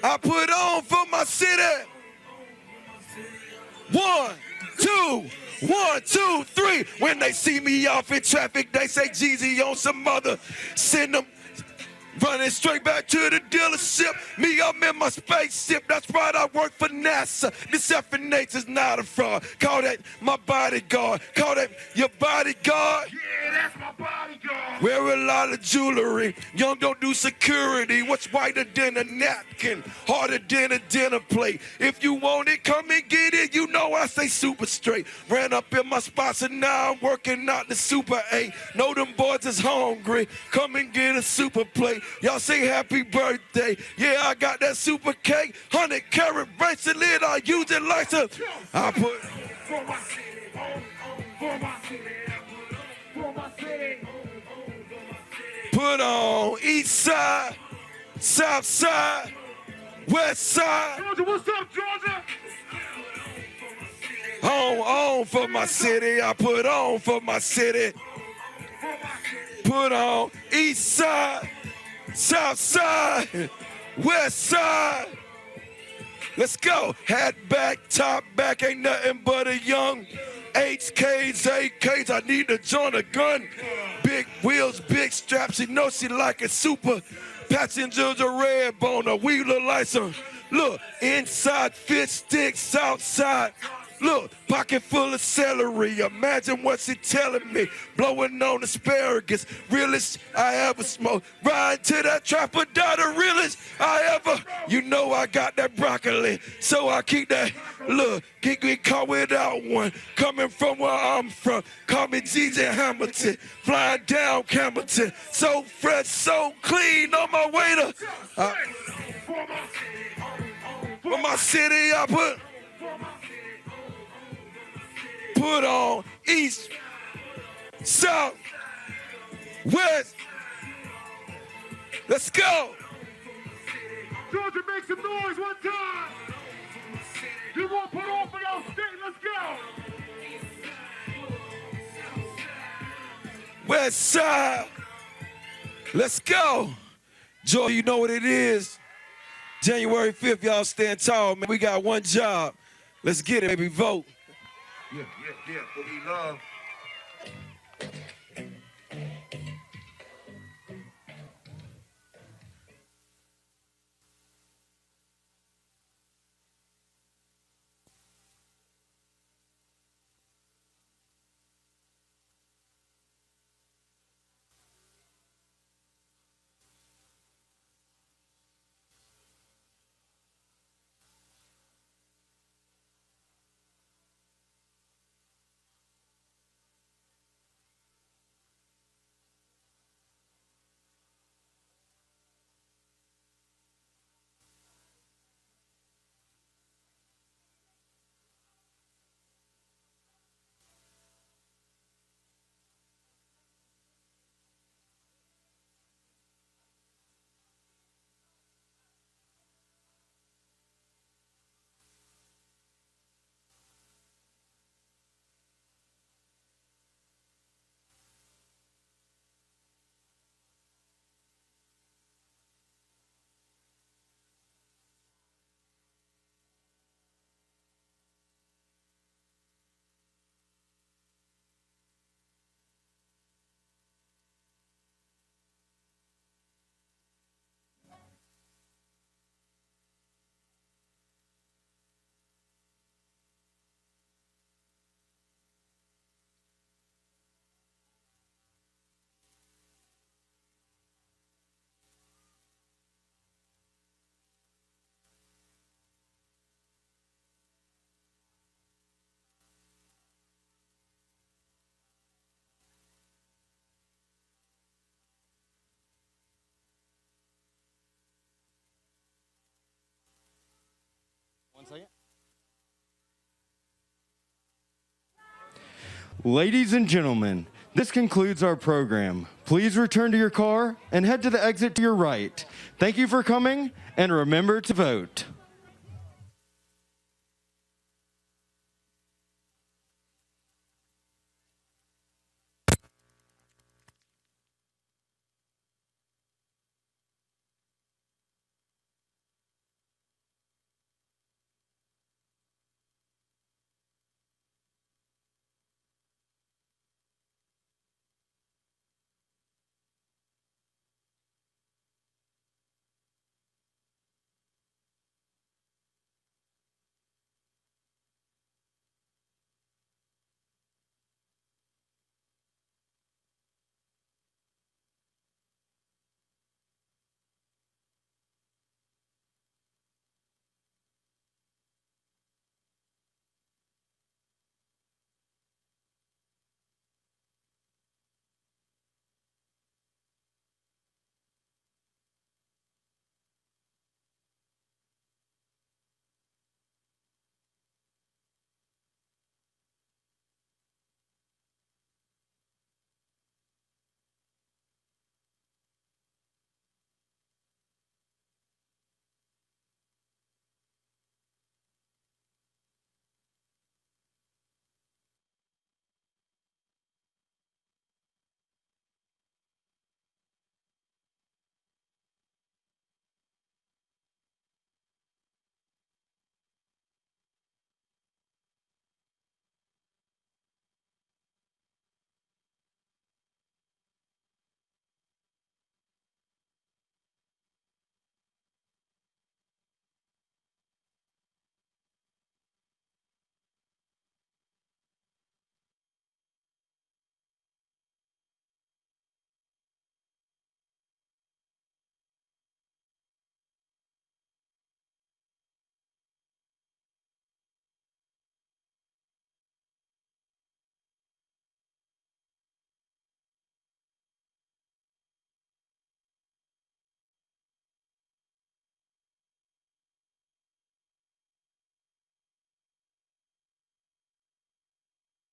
I put on for my city. 1, 2, 1, 2, 3. When they see me off in traffic, they say Jeezy on some other. Send them running straight back to the dealership. Me, I'm in my spaceship. That's right, I work for NASA. This FNH is not a fraud. Call that my bodyguard. Call that your bodyguard. Yeah, that's my bodyguard. Wear a lot of jewelry. Young don't do security. What's whiter than a napkin? Harder than a dinner plate. If you want it, come and get it. You know I stay super straight. Ran up in my spots and now I'm working out the Super 8. Know them boys is hungry. Come and get a super plate. Y'all say happy birthday. Yeah, I got that super cake. 100-carat bracelet. I use it like a... I put... For my city. For my city. For my city. Put on east side, south side, west side. Georgia, what's up, Georgia? On for my city. I put on for my city. Put on east side, south side, west side. Let's go. Hat back, top back, ain't nothing but a young HKs, AKs. I need to join a gun. Big wheels, big straps. She knows she like a super. Passengers a red bone, a wheeler like some. Look, inside fit sticks, outside. Look, pocket full of celery. Imagine what she telling me. Blowing on asparagus. Realest I ever smoked. Ride to that trapper, die the realest I ever. You know I got that broccoli. So I keep that. Look, get caught without one. Coming from where I'm from. Call me Gigi Hamilton. Flying down Campbellton. So fresh, so clean. On my way to. For my city, I put on east, south, west. Let's go. Georgia, make some noise one time. You want to put on for your state? Let's go. West side. Let's go. Joy, you know what it is. January 5th, y'all stand tall, man. We got one job. Let's get it, baby. Vote. Yeah, what we love. Ladies and gentlemen, this concludes our program. Please return to your car and head to the exit to your right. Thank you for coming, and remember to vote.